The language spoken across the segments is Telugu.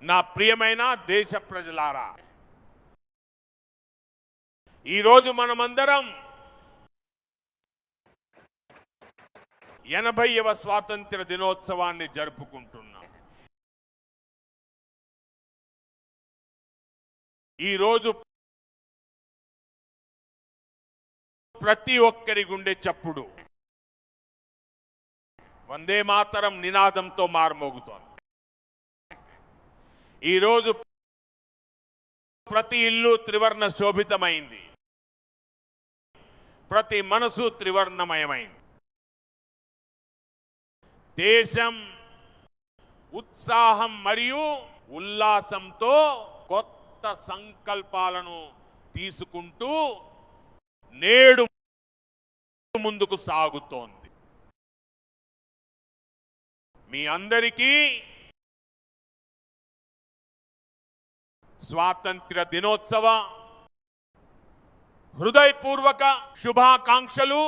నా ప్రియమైన దేశ ప్రజలారా, ఈరోజు మనమందరం 80వ స్వాతంత్ర దినోత్సవాన్ని జరుపుకుంటున్నాం. ఈరోజు ప్రతి ఒక్కరి గుండె చప్పుడు వందే మాతరం నినాదంతో మారుమోగుతోంది. ఈరోజు ప్రతి ఇల్లు త్రివర్ణ శోభితమైంది, ప్రతి మనసు త్రివర్ణమయమైంది. దేశం ఉత్సాహం మరియు ఉల్లాసంతో కొత్త సంకల్పాలను తీసుకుంటూ నేడు ముందుకు సాగుతోంది. మీ అందరికీ స్వాతంత్ర దినోత్సవ హృదయపూర్వక శుభాకాంక్షలు.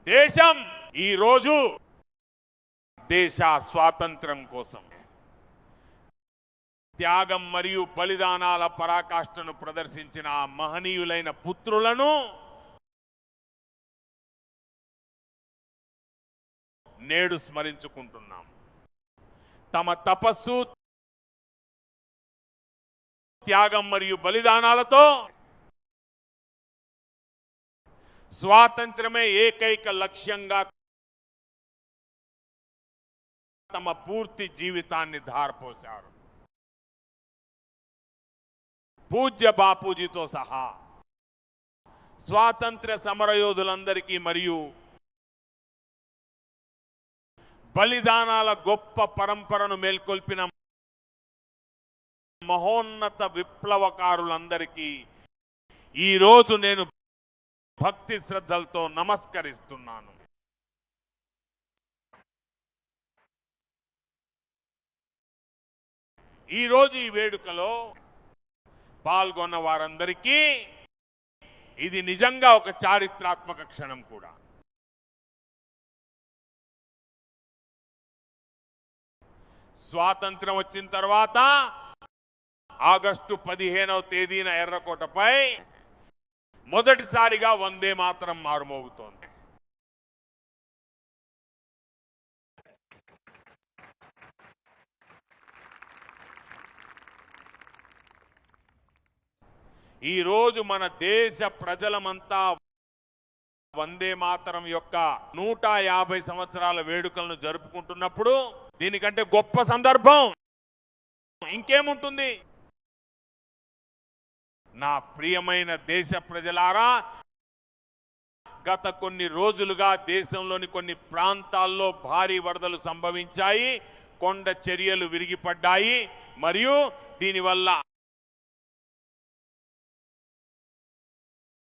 దేశం ఈరోజు దేశ స్వాతంత్రం కోసం త్యాగం మరియు బలిదానాల పరాకాష్ఠను ప్రదర్శించిన ఆ మహనీయులైన పుత్రులను నేడు స్మరించుకుంటున్నాం. తమ తపస్సు, త్యాగం మరియు బలిదానాలతో స్వాతంత్రమే ఏకైక లక్ష్యంగా తమ పూర్తి జీవితాన్ని ధారపోశారు. పూజ్య బాపూజీతో సహా స్వాతంత్ర్య సమరయోధులందరికీ మరియు బలిదానాల గొప్ప పరంపరను మేల్కొల్పిన మహోన్నత విప్లవకారులందరికీ ఈరోజు నేను భక్తి శ్రద్ధలతో నమస్కరిస్తున్నాను. ఈరోజు ఈ వేడుకలో పాల్గొన్న వారందరికీ ఇది నిజంగా ఒక చారిత్రాత్మక క్షణం కూడా. స్వాతంత్రం వచ్చిన తర్వాత ఆగస్టు 15వ తేదీన ఎర్రకోటపై మొదటిసారిగా వందే మాతరం మారుమోగుతోంది. ఈరోజు మన దేశ ప్రజలమంతా వందే మాతరం యొక్క 150 సంవత్సరాల వేడుకలను జరుపుకుంటున్నప్పుడు దీనికంటే గొప్ప సందర్భం ఇంకేముంటుంది? నా ప్రియమైన దేశ ప్రజలారా, గత కొన్ని రోజులుగా దేశంలోని కొన్ని ప్రాంతాల్లో భారీ వరదలు సంభవించాయి, కొండ చర్యలు విరిగిపడ్డాయి మరియు దీనివల్ల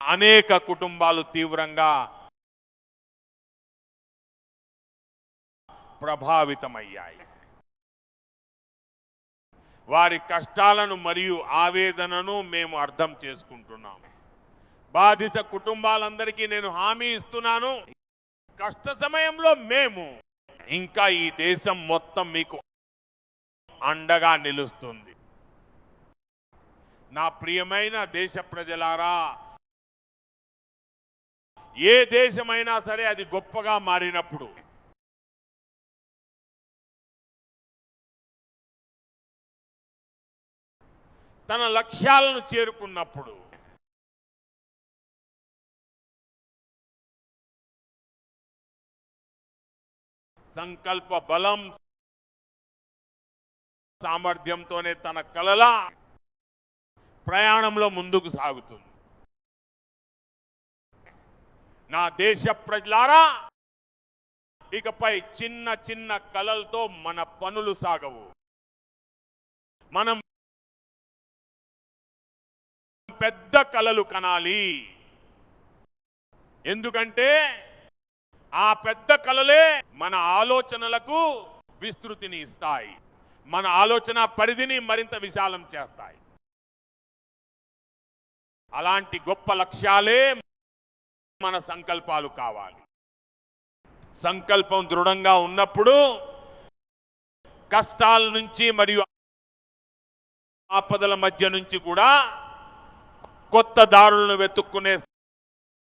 అనేక కుటుంబాలు తీవ్రంగా ప్రభావితమయ్యాయి. వారి కష్టాలను మరియు ఆవేదనను మేము అర్థం చేసుకుంటున్నాం. బాధిత కుటుంబాలందరికీ నేను హామీ ఇస్తున్నాను, కష్ట సమయంలో మేము ఇంకా ఈ దేశం మొత్తం మీకు అండగా నిలుస్తుంది. నా ప్రియమైన దేశ ప్రజలారా, ఏ దేశమైనా సరే అది గొప్పగా మారినప్పుడు తన లక్ష్యాలను చేరుకున్నప్పుడు సంకల్ప బలం సామర్థ్యంతోనే తన కలల ప్రయాణంలో ముందుకు సాగుతుంది. నా దేశ ప్రజలారా, ఇకపై చిన్న చిన్న కలలతో మన పనులు సాగవు. మనం పెద్ద కలలు కనాలి. ఎందుకంటే ఆ పెద్ద కలలే మన ఆలోచనలకు విస్తృతిని ఇస్తాయి, మన ఆలోచన పరిధిని మరింత విశాలం చేస్తాయి. అలాంటి గొప్ప లక్ష్యాలే మన సంకల్పాలు కావాలి. సంకల్పం దృఢంగా ఉన్నప్పుడు కష్టాల నుంచి మరియు ఆపదల మధ్య నుంచి కూడా కొత్త దారులను వెతుక్కునే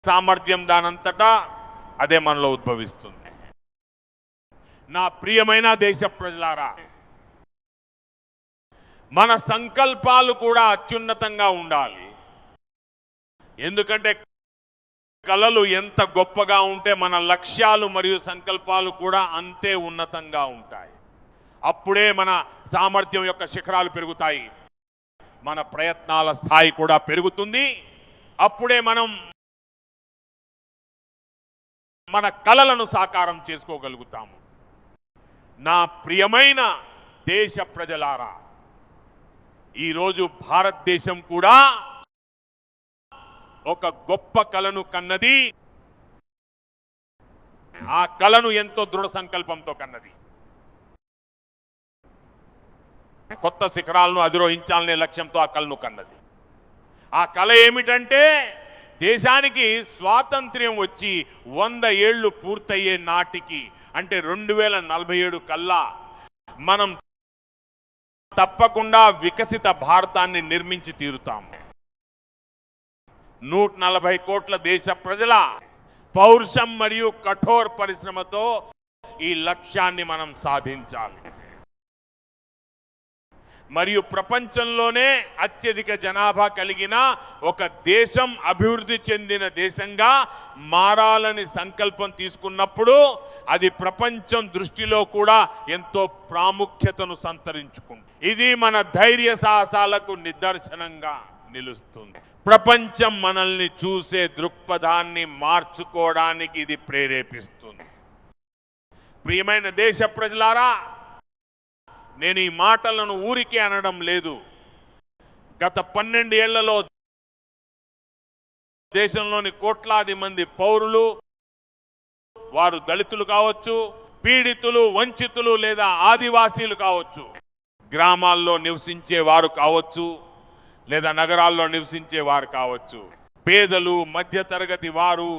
సామర్థ్యం దానంతటా అదే మనలో ఉద్భవిస్తుంది. నా ప్రియమైన దేశ ప్రజలారా, మన సంకల్పాలు కూడా అత్యున్నతంగా ఉండాలి. ఎందుకంటే కలలు ఎంత గొప్పగా ఉంటే మన లక్ష్యాలు మరియు సంకల్పాలు కూడా అంతే ఉన్నతంగా ఉంటాయి. అప్పుడే మన సామర్థ్యం యొక్క శిఖరాలు పెరుగుతాయి, మన ప్రయత్నాల స్థాయి కూడా పెరుగుతుంది. అప్పుడే మనం మన కలలను సాకారం చేసుకోగలుగుతాము. నా ప్రియమైన దేశ ప్రజలారా, ఈరోజు భారతదేశం కూడా ఒక గొప్ప కలను కన్నది. ఆ కలను ఎంతో దృఢ సంకల్పంతో కన్నది. కొత్త శిఖరాలను అధిరోహించాలనే లక్ష్యంతో ఆ కలను కన్నది. ఆ కల ఏమిటంటే, దేశానికి స్వాతంత్ర్యం వచ్చి 100 ఏళ్లు పూర్తయ్యే నాటికి, అంటే 2047 కల్లా మనం తప్పకుండా వికసిత భారతాన్ని నిర్మించి తీరుతాము. 140 కోట్ల దేశ ప్రజల పౌరుషం మరియు కఠోర పరిశ్రమతో ఈ లక్ష్యాన్ని మనం సాధించాలి. మరియు ప్రపంచంలోనే అత్యధిక జనాభా కలిగిన ఒక దేశం, అభివృద్ధి చెందిన దేశంగా మారాలని సంకల్పం తీసుకున్నప్పుడు అది ప్రపంచం దృష్టిలో కూడా ఎంతో ప్రాముఖ్యతను సంతరించుకుంది. ఇది మన ధైర్య సాహసాలకు నిదర్శనంగా నిలుస్తుంది. ప్రపంచం మనల్ని చూసే దృక్పథాన్ని మార్చుకోవడానికి ఇది ప్రేరేపిస్తుంది. ప్రియమైన దేశ ప్రజలారా, నేను ఈ మాటలను ఊరికే అనడం లేదు. గత 12 ఏళ్లలో దేశంలోని కోట్లాది మంది పౌరులు, వారు దళితులు కావచ్చు, పీడితులు, వంచితులు లేదా ఆదివాసీలు కావచ్చు, గ్రామాల్లో నివసించే వారు కావచ్చు లేదా నగరాల్లో నివసించే వారు కావచ్చు, పేదలు, మధ్యతరగతి వారు,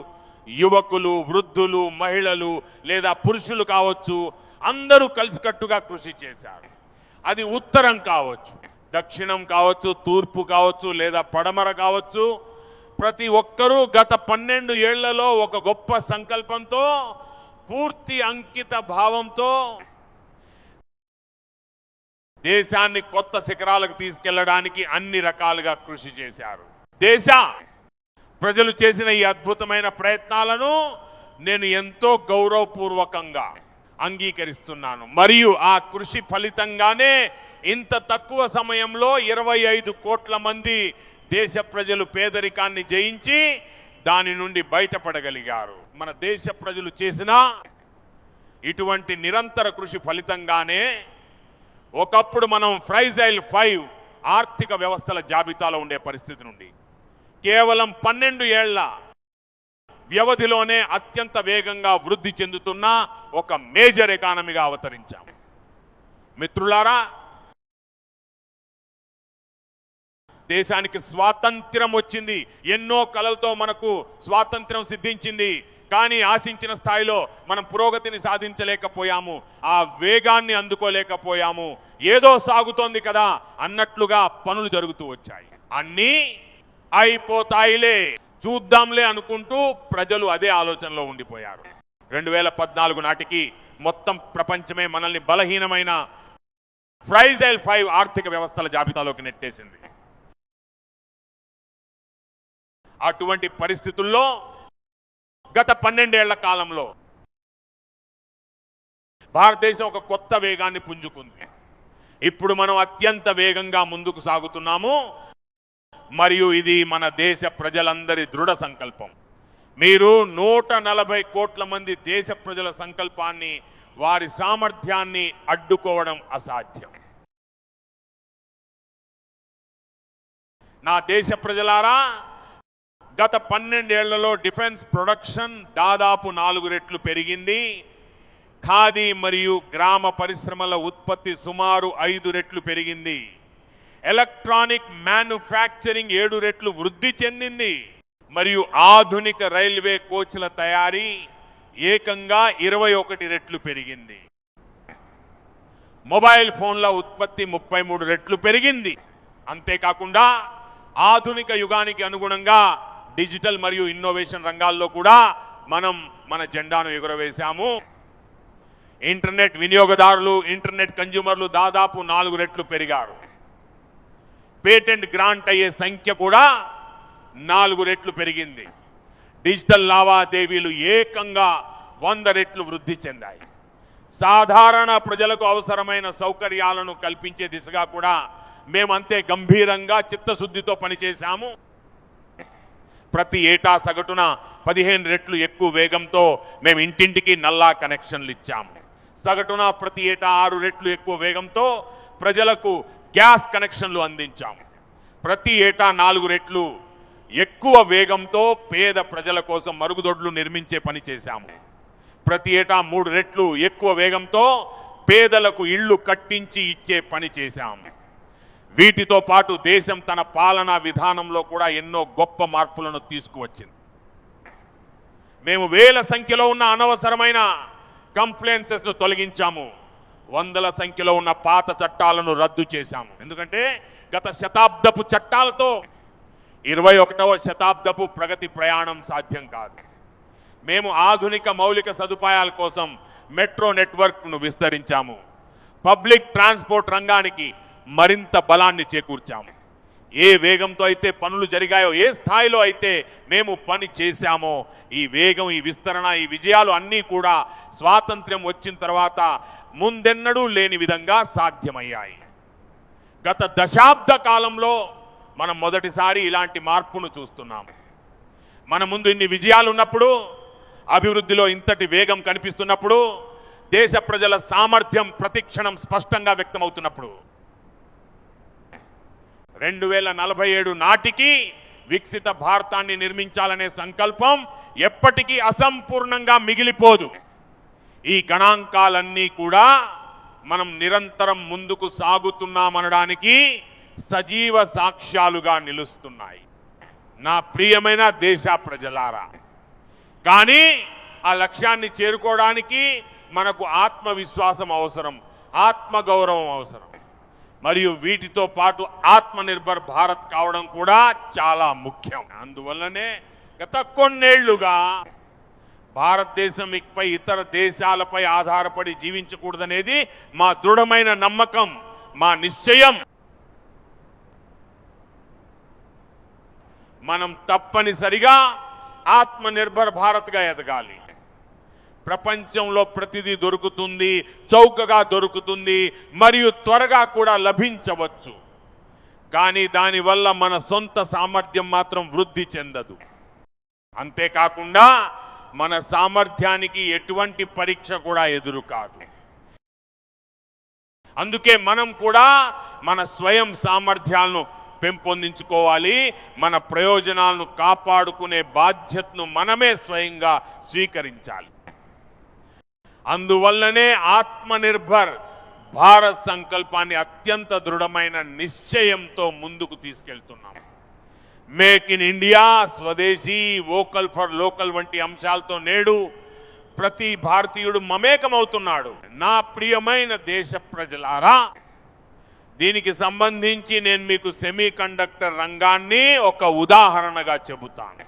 యువకులు, వృద్ధులు, మహిళలు లేదా పురుషులు కావచ్చు, అందరూ కలిసికట్టుగా కృషి చేశారు. అది ఉత్తరం కావచ్చు, దక్షిణం కావచ్చు, తూర్పు కావచ్చు లేదా పడమర కావచ్చు. ప్రతి ఒక్కరూ గత 12 ఏళ్లలో ఒక గొప్ప సంకల్పంతో, పూర్తి అంకిత భావంతో దేశాన్ని కొత్త శిఖరాలకు తీసుకెళ్లడానికి అన్ని రకాలుగా కృషి చేశారు. దేశ ప్రజలు చేసిన ఈ అద్భుతమైన ప్రయత్నాలను నేను ఎంతో గౌరవపూర్వకంగా అంగీకరిస్తున్నాను. మరియు ఆ కృషి ఫలితంగానే ఇంత తక్కువ సమయంలో 25 కోట్ల మంది దేశ ప్రజలు పేదరికాన్ని జయించి దాని నుండి బయటపడగలిగారు. మన దేశ ప్రజలు చేసిన ఇటువంటి నిరంతర కృషి ఫలితంగానే ఒకప్పుడు మనం ఫ్రైజైల్ 5 ఆర్థిక వ్యవస్థల జాబితాలో ఉండే పరిస్థితి నుండి కేవలం 12 ఏళ్ల వ్యవధిలోనే అత్యంత వేగంగా వృద్ధి చెందుతున్న ఒక మేజర్ ఎకానమీగా అవతరించాము. మిత్రులారా, దేశానికి స్వాతంత్ర్యం వచ్చింది. ఎన్నో కలలతో మనకు స్వాతంత్ర్యం సిద్ధించింది. కానీ ఆశించిన స్థాయిలో మనం పురోగతిని సాధించలేకపోయాము. ఆ వేగాన్ని అందుకోలేకపోయాము. ఏదో సాగుతోంది కదా అన్నట్లుగా పనులు జరుగుతూ వచ్చాయి. అన్నీ అయిపోతాయిలే, చూద్దాంలే అనుకుంటూ ప్రజలు అదే ఆలోచనలో ఉండిపోయారు. 2014 నాటికి మొత్తం ప్రపంచమే మనల్ని బలహీనమైన ఫ్రైజైల్ 5 ఆర్థిక వ్యవస్థల జాబితాలోకి నెట్టేసింది. అటువంటి పరిస్థితుల్లో గత 12 ఏళ్ల కాలంలో భారతదేశం ఒక కొత్త వేగాన్ని పుంజుకుంది. ఇప్పుడు మనం అత్యంత వేగంగా ముందుకు సాగుతున్నాము. మరియు ఇది మన దేశ ప్రజలందరి దృఢ సంకల్పం. మీరు 140 కోట్ల మంది దేశ ప్రజల సంకల్పాన్ని, వారి సామర్థ్యాన్ని అడ్డుకోవడం అసాధ్యం. నా దేశ ప్రజలారా, గత 12 ఏళ్లలో డిఫెన్స్ ప్రొడక్షన్ దాదాపు 4 రెట్లు పెరిగింది. ఖాదీ మరియు గ్రామ పరిశ్రమల ఉత్పత్తి సుమారు 5 రెట్లు పెరిగింది. ఎలక్ట్రానిక్ మ్యానుఫ్యాక్చరింగ్ 7 రెట్లు వృద్ధి చెందింది. మరియు ఆధునిక రైల్వే కోచ్ల తయారీ ఏకంగా 21 రెట్లు పెరిగింది. మొబైల్ ఫోన్ల ఉత్పత్తి 33 రెట్లు పెరిగింది. అంతేకాకుండా ఆధునిక యుగానికి అనుగుణంగా డిజిటల్ మరియు ఇన్నోవేషన్ రంగాల్లో కూడా మనం మన జెండాను ఎగురవేశాము. ఇంటర్నెట్ వినియోగదారులు, ఇంటర్నెట్ కన్జ్యూమర్లు దాదాపు 4 రెట్లు పెరిగారు. పేటెంట్ గ్రాంట్ అయ్యే సంఖ్య కూడా 4 రెట్లు పెరిగింది. డిజిటల్ లావాదేవీలు ఏకంగా 100 రెట్లు వృద్ధి చెందాయి. సాధారణ ప్రజలకు అవసరమైన సౌకర్యాలను కల్పించే దిశగా కూడా మేమంతే గంభీరంగా చిత్తశుద్ధితో పనిచేశాము. ప్రతి ఏటా సగటున 15 రెట్లు ఎక్కువ వేగంతో మేము ఇంటింటికి నల్లా కనెక్షన్లు ఇచ్చాము. సగటున ప్రతి ఏటా 6 రెట్లు ఎక్కువ వేగంతో ప్రజలకు గ్యాస్ కనెక్షన్లు అందించాము. ప్రతి ఏటా 4 రెట్లు ఎక్కువ వేగంతో పేద ప్రజల కోసం మరుగుదొడ్లు నిర్మించే పని చేశాము. ప్రతి ఏటా 3 రెట్లు ఎక్కువ వేగంతో పేదలకు ఇళ్లు కట్టించి ఇచ్చే పని చేశాము. వీటితో పాటు దేశం తన పాలనా విధానంలో కూడా ఎన్నో గొప్ప మార్పులను తీసుకువచ్చింది. మేము వేల సంఖ్యలో ఉన్న అనవసరమైన కంప్లైంట్స్ను తొలగించాము. వందల సంఖ్యలో ఉన్న పాత చట్టాలను రద్దు చేశాము. ఎందుకంటే గత శతాబ్దపు చట్టాలతో 21వ శతాబ్దపు ప్రగతి ప్రయాణం సాధ్యం కాదు. మేము ఆధునిక మౌలిక సదుపాయాల కోసం మెట్రో నెట్వర్క్ను విస్తరించాము. పబ్లిక్ ట్రాన్స్పోర్ట్ రంగానికి మరింత బలాన్ని చేకూర్చాము. ఏ వేగంతో అయితే పనులు జరిగాయో, ఏ స్థాయిలో అయితే మేము పని చేశామో, ఈ వేగం, ఈ విస్తరణ, ఈ విజయాలు అన్నీ కూడా స్వాతంత్ర్యం వచ్చిన తర్వాత ముందెన్నడూ లేని విధంగా సాధ్యమయ్యాయి. గత దశాబ్ద కాలంలో మనం మొదటిసారి ఇలాంటి మార్పును చూస్తున్నాము. మన ముందు ఇన్ని విజయాలు ఉన్నప్పుడు, అభివృద్ధిలో ఇంతటి వేగం కనిపిస్తున్నప్పుడు, దేశ ప్రజల సామర్థ్యం ప్రతిక్షణం స్పష్టంగా వ్యక్తమవుతున్నప్పుడు 2047 నాటికి వికసిత భారతాన్ని నిర్మించాలనే సంకల్పం ఎప్పటికీ అసంపూర్ణంగా మిగిలిపోదు. ఈ గణాంకాలన్నీ కూడా మనం నిరంతరం ముందుకు సాగుతున్నామనడానికి సజీవ సాక్ష్యాలుగా నిలుస్తున్నాయి. నా ప్రియమైన దేశ ప్రజలారా, కానీ ఆ లక్ష్యాన్ని చేరుకోవడానికి మనకు ఆత్మవిశ్వాసం అవసరం, ఆత్మగౌరవం అవసరం. మరియు వీటితో పాటు ఆత్మనిర్భర్ భారత్ కావడం కూడా చాలా ముఖ్యం. అందువల్లనే గత కొన్నేళ్లుగా భారతదేశం ఇకపై ఇతర దేశాలపై ఆధారపడి జీవించకూడదనేది మా దృఢమైన నమ్మకం, మా నిశ్చయం. మనం తప్పనిసరిగా ఆత్మనిర్భర్ భారత్గా ఎదగాలి. ప్రపంచంలో ప్రతిదీ దొరుకుతుంది, చౌకగా దొరుకుతుంది, మరియు త్వరగా కూడా లభించవచ్చు. కానీ దానివల్ల మన సొంత సామర్థ్యం మాత్రం వృద్ధి చెందదు. అంతేకాకుండా మన సామర్థ్యానికి ఎటువంటి పరీక్ష కూడా ఎదురు కాదు. అందుకే మనం కూడా మన స్వయం సామర్థ్యాలను పెంపొందించుకోవాలి. మన ప్రయోజనాలను కాపాడుకునే బాధ్యతను మనమే స్వయంగా స్వీకరించాలి. అందువల్లనే ఆత్మనిర్భర్ భారత్ సంకల్పాన్ని అత్యంత దృఢమైన నిశ్చయంతో ముందుకు తీసుకెళ్తున్నాం. మేక్ ఇన్ ఇండియా, స్వదేశీ, వోకల్ ఫర్ లోకల్ వంటి అంశాలతో నేడు ప్రతి భారతీయుడు మమేకమవుతున్నాడు. నా ప్రియమైన దేశ ప్రజలారా, దీనికి సంబంధించి నేను మీకు సెమీ కండక్టర్ రంగాన్ని ఒక ఉదాహరణగా చెబుతాను.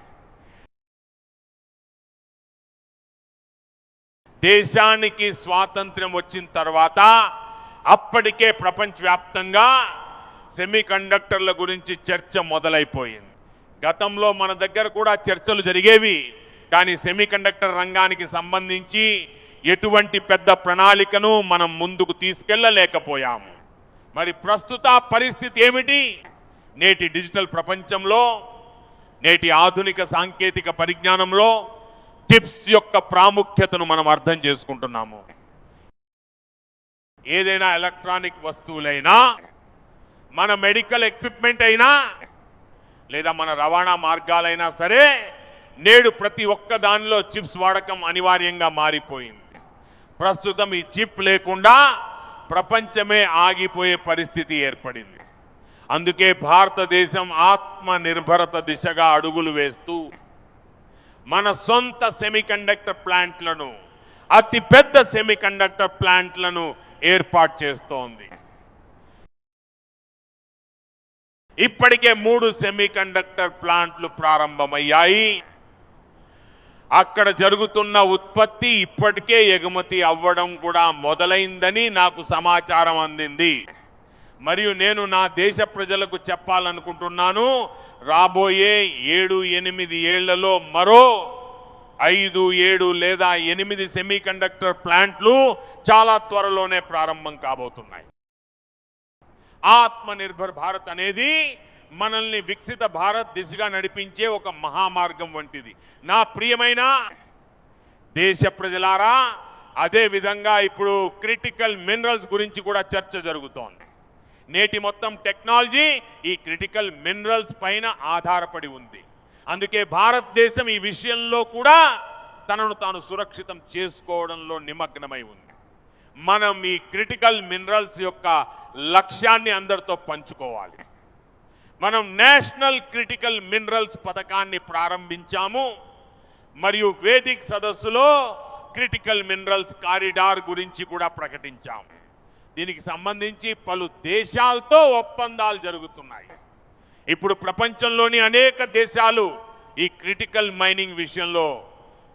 దేశానికి స్వాతంత్ర్యం వచ్చిన తర్వాత అప్పటికే ప్రపంచవ్యాప్తంగా సెమీ కండక్టర్ల గురించి చర్చ మొదలైపోయింది. గతంలో మన దగ్గర కూడా చర్చలు జరిగేవి, కానీ సెమీ కండక్టర్ రంగానికి సంబంధించి ఎటువంటి పెద్ద ప్రణాళికను మనం ముందుకు తీసుకెళ్లలేకపోయాము. మరి ప్రస్తుత పరిస్థితి ఏమిటి? నేటి డిజిటల్ ప్రపంచంలో, నేటి ఆధునిక సాంకేతిక పరిజ్ఞానంలో చిప్స్ యొక్క ప్రాముఖ్యతను మనం అర్థం చేసుకుంటున్నాము. ఏదైనా ఎలక్ట్రానిక్ వస్తువులైనా, మన మెడికల్ ఎక్విప్మెంట్ అయినా, లేదా మన రవాణా మార్గాలైనా సరే, నేడు ప్రతి ఒక్క దానిలో చిప్స్ వాడకం అనివార్యంగా మారిపోయింది. ప్రస్తుతం ఈ చిప్ లేకుండా ప్రపంచమే ఆగిపోయే పరిస్థితి ఏర్పడింది. అందుకే భారతదేశం ఆత్మనిర్భరత దిశగా అడుగులు వేస్తూ మన సొంత సెమీకండక్టర్ ప్లాంట్లను, అతి పెద్ద సెమీకండక్టర్ ప్లాంట్లను ఏర్పాటు చేస్తోంది. ఇప్పటికే 3 సెమీకండక్టర్ ప్లాంట్లు ప్రారంభమయ్యాయి. అక్కడ జరుగుతున్న ఉత్పత్తి ఇప్పటికే ఎగుమతి అవ్వడం కూడా మొదలైందని నాకు సమాచారం అందింది. మరియు నేను నా దేశ ప్రజలకు చెప్పాలనుకుంటున్నాను, రాబోయే 7-8 ఏళ్లలో మరో 5, 7 లేదా 8 సెమీకండక్టర్ ప్లాంట్లు చాలా త్వరలోనే ప్రారంభం కాబోతున్నాయి. ఆత్మనిర్భర్ భారత్ అనేది మనల్ని వికసిత భారత్ దిశగా నడిపించే ఒక మహామార్గం వంటిది. నా ప్రియమైన దేశ ప్రజలారా, అదే విధంగా ఇప్పుడు క్రిటికల్ మినరల్స్ గురించి కూడా చర్చ జరుగుతోంది. నేటి మొత్తం టెక్నాలజీ ఈ క్రిటికల్ మినరల్స్ పైన ఆధారపడి ఉంది. అందుకే భారతదేశం ఈ విషయంలో కూడా తనను తాను సురక్షితం చేసుకోవడంలో నిమగ్నమై ఉంది. మనం ఈ క్రిటికల్ మినరల్స్ యొక్క లక్ష్యాన్ని అందరితో పంచుకోవాలి. మనం నేషనల్ క్రిటికల్ మినరల్స్ పథకాన్ని ప్రారంభించాము. మరియు వేదిక్ సదస్సులో క్రిటికల్ మినరల్స్ కారిడార్ గురించి కూడా ప్రకటించాము. దీనికి సంబంధించి పలు దేశాలతో ఒప్పందాలు జరుగుతున్నాయి. ఇప్పుడు ప్రపంచంలోని అనేక దేశాలు ఈ క్రిటికల్ మైనింగ్ విషయంలో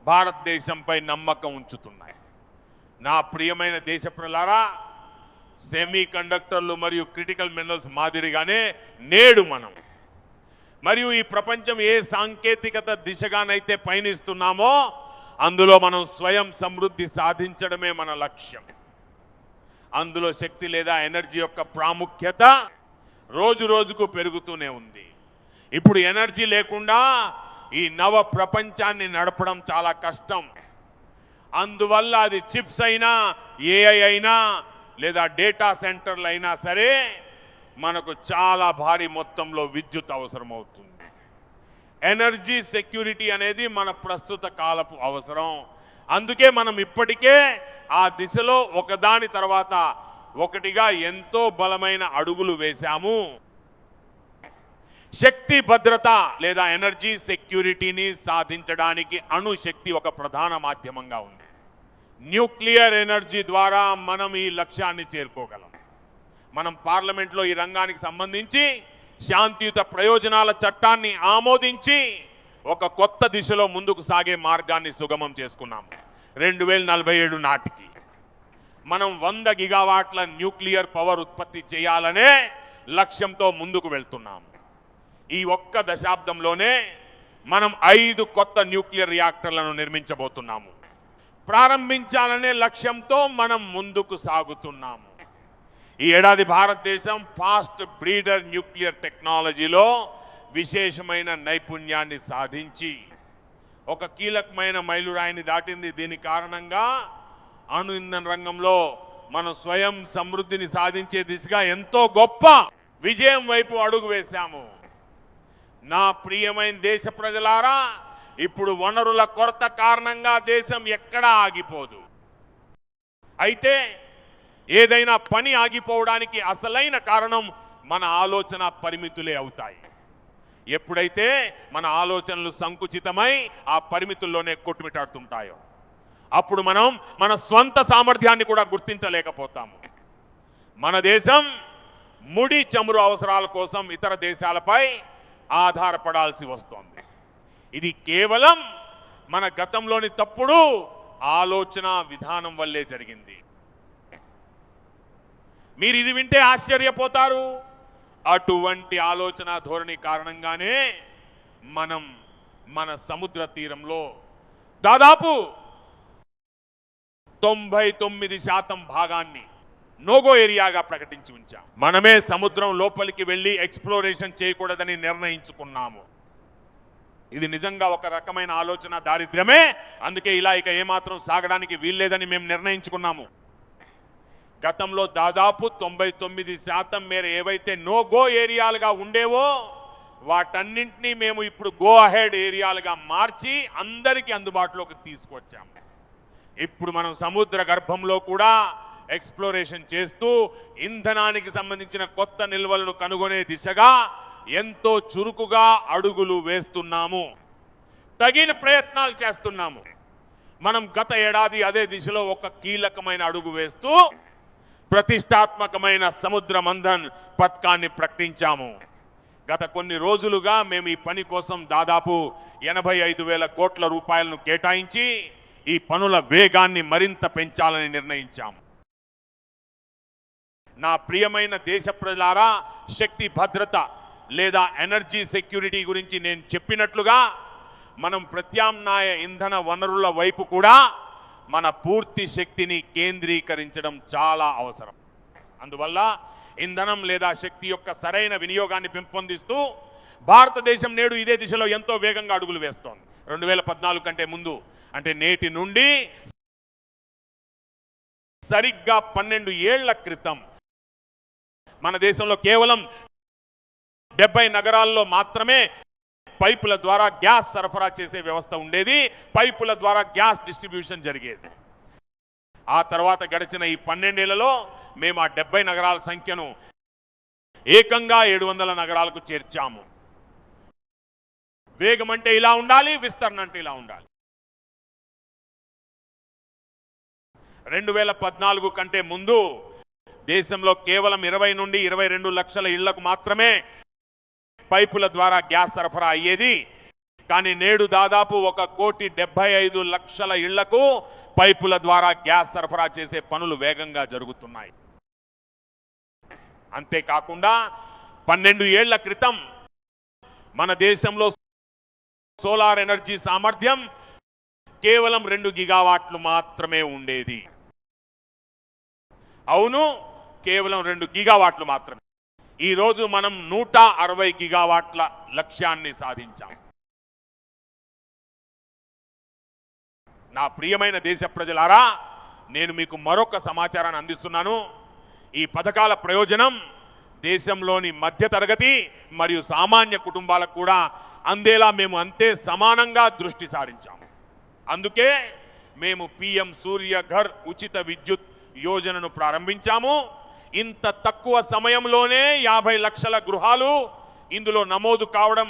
భారతదేశంపై నమ్మకం ఉంచుతున్నాయి. నా ప్రియమైన దేశ ప్రజలారా, సెమీ కండక్టర్లు మరియు క్రిటికల్ మినరల్స్ మాదిరిగానే నేడు మనం మరియు ఈ ప్రపంచం ఏ సాంకేతికత దిశగానైతే పయనిస్తున్నామో అందులో మనం స్వయం సమృద్ధి సాధించడమే మన లక్ష్యం. అందులో శక్తి లేదా ఎనర్జీ యొక్క ప్రాముఖ్యత రోజు రోజుకు పెరుగుతూనే ఉంది. ఇప్పుడు ఎనర్జీ లేకుండా ఈ నవ ప్రపంచాన్ని నడపడం చాలా కష్టం. అందువల్ల అది చిప్స్ అయినా, ఏఐ అయినా లేదా డేటా సెంటర్లు అయినా సరే మనకు చాలా భారీ మొత్తంలో విద్యుత్ అవసరమవుతుంది. ఎనర్జీ సెక్యూరిటీ అనేది మన ప్రస్తుత కాలపు అవసరం. అందుకే మనం ఇప్పటికే ఆ దిశలో ఒకదాని తర్వాత ఒకటిగా ఎంతో బలమైన అడుగులు వేశాము. శక్తి భద్రత లేదా ఎనర్జీ సెక్యూరిటీని సాధించడానికి అణుశక్తి ఒక ప్రధాన మాధ్యమంగా ఉంది. న్యూక్లియర్ ఎనర్జీ ద్వారా మనం ఈ లక్ష్యాన్ని చేరుకోగలం. మనం పార్లమెంట్లో ఈ రంగానికి సంబంధించి శాంతియుత ప్రయోజనాల చట్టాన్ని ఆమోదించి ఒక కొత్త దిశలో ముందుకు సాగే మార్గాన్ని సుగమం చేసుకున్నాం. 2047 నాటికి మనం 100 గిగావాట్ల న్యూక్లియర్ పవర్ ఉత్పత్తి చేయాలనే లక్ష్యంతో ముందుకు వెళ్తున్నాం. ఈ ఒక్క దశాబ్దంలోనే మనం 5 కొత్త న్యూక్లియర్ రియాక్టర్లను నిర్మించబోతున్నాము. ప్రారంభించాలనే లక్ష్యంతో మనం ముందుకు సాగుతున్నాము. ఈ ఏడాది భారతదేశం ఫాస్ట్ బ్రీడర్ న్యూక్లియర్ టెక్నాలజీలో విశేషమైన నైపుణ్యాన్ని సాధించి ఒక కీలకమైన మైలురాయిని దాటింది. దీని కారణంగా అణు ఇంధన రంగంలో మనం స్వయం సమృద్ధిని సాధించే దిశగా ఎంతో గొప్ప విజయం వైపు అడుగు వేశాము. నా ప్రియమైన దేశ ప్రజలారా, ఇప్పుడు వనరుల కొరత కారణంగా దేశం ఎక్కడా ఆగిపోదు. అయితే ఏదైనా పని ఆగిపోవడానికి అసలైన కారణం మన ఆలోచన పరిమితులే అవుతాయి. ఎప్పుడైతే మన ఆలోచనలు సంకుచితమై ఆ పరిమితుల్లోనే కొట్టుమిటాడుతుంటాయో అప్పుడు మనం మన స్వంత సామర్థ్యాన్ని కూడా గుర్తించలేకపోతాము. మన దేశం ముడి చమురు అవసరాల కోసం ఇతర దేశాలపై ఆధారపడాల్సి వస్తోంది. ఇది కేవలం మన గతంలోని తప్పుడు ఆలోచన విధానం వల్లే జరిగింది. మీరు ఇది వింటే ఆశ్చర్యపోతారు. అటువంటి ఆలోచన ధోరణి కారణంగానే మనం మన సముద్ర తీరంలో దాదాపు 99% భాగాన్ని నోగో ఏరియాగా ప్రకటించి ఉంచాం. మనమే సముద్రం లోపలికి వెళ్లి ఎక్స్ప్లోరేషన్ చేయకూడదని నిర్ణయించుకున్నాము. ఇది నిజంగా ఒక రకమైన ఆలోచన దారిద్ర్యమే. అందుకే ఇలా ఇక ఏమాత్రం సాగడానికి వీల్లేదని మేము నిర్ణయించుకున్నాము. గతంలో దాదాపు 99% మేర ఏవైతే నో గో ఏరియాలుగా ఉండేవో వాటన్నింటినీ మేము ఇప్పుడు గో అహెడ్ ఏరియాలుగా మార్చి అందరికీ అందుబాటులోకి తీసుకొచ్చాము. ఇప్పుడు మనం సముద్ర గర్భంలో కూడా ఎక్స్ప్లోరేషన్ చేస్తూ ఇంధనానికి సంబంధించిన కొత్త నిల్వలను కనుగొనే దిశగా ఎంతో చురుకుగా అడుగులు వేస్తున్నాము. తగిన ప్రయత్నాలు చేస్తున్నాము. మనం గత ఏడాది అదే దిశలో ఒక కీలకమైన అడుగు వేస్తూ ప్రతిష్టాత్మకమైన సముద్ర మంథన్ పథకాన్ని ప్రకటించాము. గత కొన్ని రోజులుగా మేము ఈ పని కోసం దాదాపు 85,000 కోట్ల రూపాయలను కేటాయించి ఈ పనుల వేగాన్ని మరింత పెంచాలని నిర్ణయించాము. నా ప్రియమైన దేశ ప్రజలారా, శక్తి భద్రత లేదా ఎనర్జీ సెక్యూరిటీ గురించి నేను చెప్పినట్లుగా మనం ప్రత్యామ్నాయ ఇంధన వనరుల వైపు కూడా మన పూర్తి శక్తిని కేంద్రీకరించడం చాలా అవసరం. అందువల్ల ఇంధనం లేదా శక్తి యొక్క సరైన వినియోగాన్ని పెంపొందిస్తూ భారతదేశం నేడు ఇదే దిశలో ఎంతో వేగంగా అడుగులు వేస్తోంది. 2014 కంటే ముందు, అంటే నేటి నుండి సరిగ్గా 12 ఏళ్ల క్రితం మన దేశంలో కేవలం 70 నగరాల్లో మాత్రమే పైపుల ద్వారా గ్యాస్ సరఫరా చేసే వ్యవస్థ ఉండేది. పైపుల ద్వారా గ్యాస్ డిస్ట్రిబ్యూషన్ జరిగేది. ఆ తర్వాత గడిచిన ఈ 12 ఏళ్లలో మేము ఆ 70 నగరాల సంఖ్యను ఏకంగా 700 నగరాలకు చేర్చాము. వేగం అంటే ఇలా ఉండాలి, విస్తరణ అంటే ఇలా ఉండాలి. 2014 కంటే ముందు దేశంలో కేవలం 20 నుండి 22 లక్షల ఇళ్లకు మాత్రమే పైపుల ద్వారా గ్యాస్ సరఫరా అయ్యేది. కానీ నేడు దాదాపు 1,75,00,000 ఇళ్లకు పైపుల ద్వారా గ్యాస్ సరఫరా చేసే పనులు వేగంగా జరుగుతున్నాయి. అంతేకాకుండా 12 ఏళ్ల క్రితం మన దేశంలో సోలార్ ఎనర్జీ సామర్థ్యం కేవలం 2 గిగావాట్లు మాత్రమే ఉండేది. అవును, కేవలం 2 గిగావాట్లు మాత్రమే. ఈ రోజు మనం 160 గిగావాట్ల లక్ష్యాన్ని సాధించాం. నా ప్రియమైన దేశ ప్రజలారా, నేను మీకు మరొక సమాచారాన్ని అందిస్తున్నాను. ఈ పథకాల ప్రయోజనం దేశంలోని మధ్యతరగతి మరియు సామాన్య కుటుంబాలకు కూడా అందేలా మేము అంతే సమానంగా దృష్టి సారించాము. అందుకే మేము PM సూర్య ఘర్ ఉచిత విద్యుత్ యోజనను ప్రారంభించాము. ఇంత తక్కువ సమయంలోనే 50 లక్షల గృహాలు ఇందులో నమోదు కావడం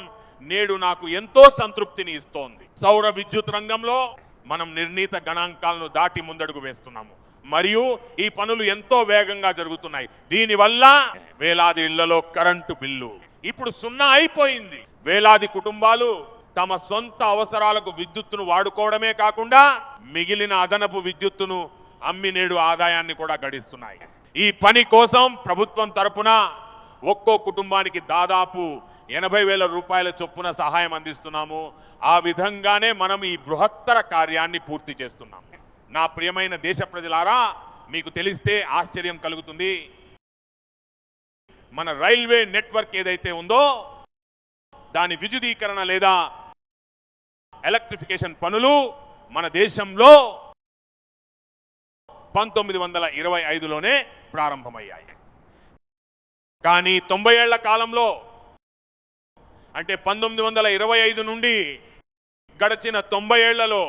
నేడు నాకు ఎంతో సంతృప్తిని ఇస్తోంది. సౌర విద్యుత్ రంగంలో మనం నిర్ణీత గణాంకాలను దాటి ముందడుగు వేస్తున్నాము మరియు ఈ పనులు ఎంతో వేగంగా జరుగుతున్నాయి. దీనివల్ల వేలాది ఇళ్లలో కరెంటు బిల్లు ఇప్పుడు 0 అయిపోయింది. వేలాది కుటుంబాలు తమ సొంత అవసరాలకు విద్యుత్తును వాడుకోవడమే కాకుండా మిగిలిన అదనపు విద్యుత్తును అమ్మి నేడు ఆదాయాన్ని కూడా గడిస్తున్నాయి. ఈ పని కోసం ప్రభుత్వం తరపున ఒక్కో కుటుంబానికి దాదాపు 80,000 రూపాయల చొప్పున సహాయం అందిస్తున్నాము. ఆ విధంగానే మనం ఈ బృహత్తర కార్యాన్ని పూర్తి చేస్తున్నాము. నా ప్రియమైన దేశ ప్రజలారా, మీకు తెలిస్తే ఆశ్చర్యం కలుగుతుంది. మన రైల్వే నెట్వర్క్ ఏదైతే ఉందో దాని విద్యుదీకరణ లేదా ఎలక్ట్రిఫికేషన్ పనులు మన దేశంలో 1925లోనే ప్రారంభమయ్యాయి. కానీ 90 ఏళ్ల కాలంలో, అంటే 1925 నుండి గడిచిన 90 ఏళ్లలో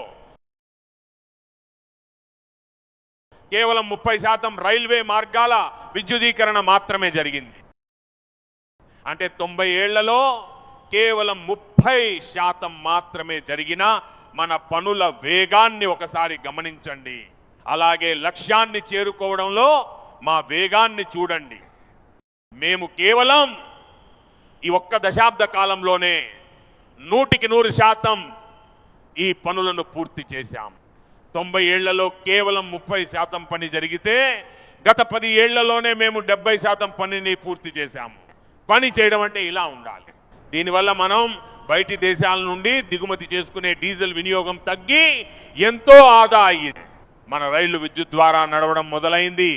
కేవలం 30% రైల్వే మార్గాల విద్యుదీకరణ మాత్రమే జరిగింది. అంటే 90 ఏళ్లలో కేవలం 30% మాత్రమే జరిగిన మన పనుల వేగాన్ని ఒకసారి గమనించండి. అలాగే లక్ష్యాన్ని చేరుకోవడంలో మా వేగాన్ని చూడండి. మేము కేవలం ఈ ఒక్క దశాబ్ద కాలంలోనే 100% ఈ పనులను పూర్తి చేశాం. 90 ఏళ్లలో కేవలం 30% పని జరిగితే గత 10 ఏళ్లలోనే మేము 70% పనిని పూర్తి చేశాము. పని చేయడం అంటే ఇలా ఉండాలి. దీనివల్ల మనం బయటి దేశాల నుండి దిగుమతి చేసుకునే డీజిల్ వినియోగం తగ్గి ఎంతో ఆదా అయ్యింది. మన రైళ్లు విద్యుత్ ద్వారా నడవడం మొదలైంది.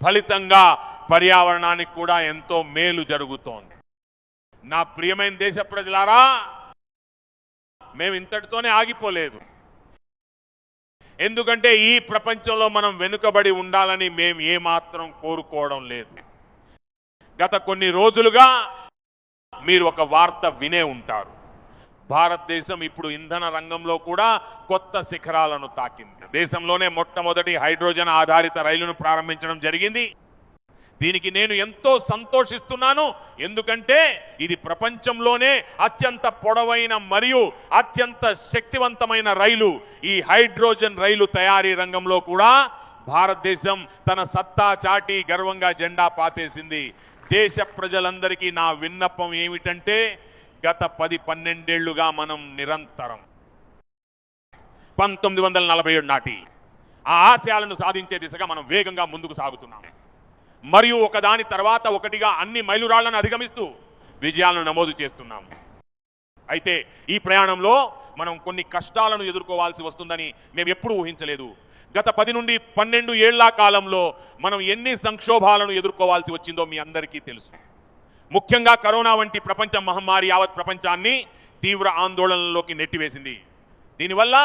ఫలితంగా పర్యావరణానికి కూడా ఎంతో మేలు జరుగుతోంది. నా ప్రియమైన దేశ ప్రజలారా, మేము ఇంతటితోనే ఆగిపోలేదు. ఎందుకంటే ఈ ప్రపంచంలో మనం వెనుకబడి ఉండాలని మేము ఏమాత్రం కోరుకోవడం లేదు. గత కొన్ని రోజులుగా మీరు ఒక వార్త వినే ఉంటారు. భారతదేశం ఇప్పుడు ఇంధన రంగంలో కూడా కొత్త శిఖరాలను తాకింది. దేశంలోనే మొట్టమొదటి హైడ్రోజన్ ఆధారిత రైలును ప్రారంభించడం జరిగింది. దీనికి నేను ఎంతో సంతోషిస్తున్నాను. ఎందుకంటే ఇది ప్రపంచంలోనే అత్యంత పొడవైన మరియు అత్యంత శక్తివంతమైన రైలు. ఈ హైడ్రోజన్ రైలు తయారీ రంగంలో కూడా భారతదేశం తన సత్తా చాటి గర్వంగా జెండా పాతేసింది. దేశ ప్రజలందరికీ నా విన్నపం ఏమిటంటే గత 10-12 ఏళ్లుగా మనం నిరంతరం 1947 నాటి ఆ ఆశయాలను సాధించే దిశగా మనం వేగంగా ముందుకు సాగుతున్నాం. మరియు ఒకదాని తర్వాత ఒకటిగా అన్ని మైలురాళ్లను అధిగమిస్తూ విజయాలను నమోదు చేస్తున్నాం. అయితే ఈ ప్రయాణంలో మనం కొన్ని కష్టాలను ఎదుర్కోవాల్సి వస్తుందని మేము ఎప్పుడూ ఊహించలేదు. గత 10 నుండి 12 ఏళ్ల కాలంలో మనం ఎన్ని సంక్షోభాలను ఎదుర్కోవాల్సి వచ్చిందో మీ అందరికీ తెలుసు. ముఖ్యంగా కరోనా వంటి ప్రపంచ మహమ్మారి యావత్ ప్రపంచాన్ని తీవ్ర ఆందోళనలోకి నెట్టివేసింది. దీనివల్ల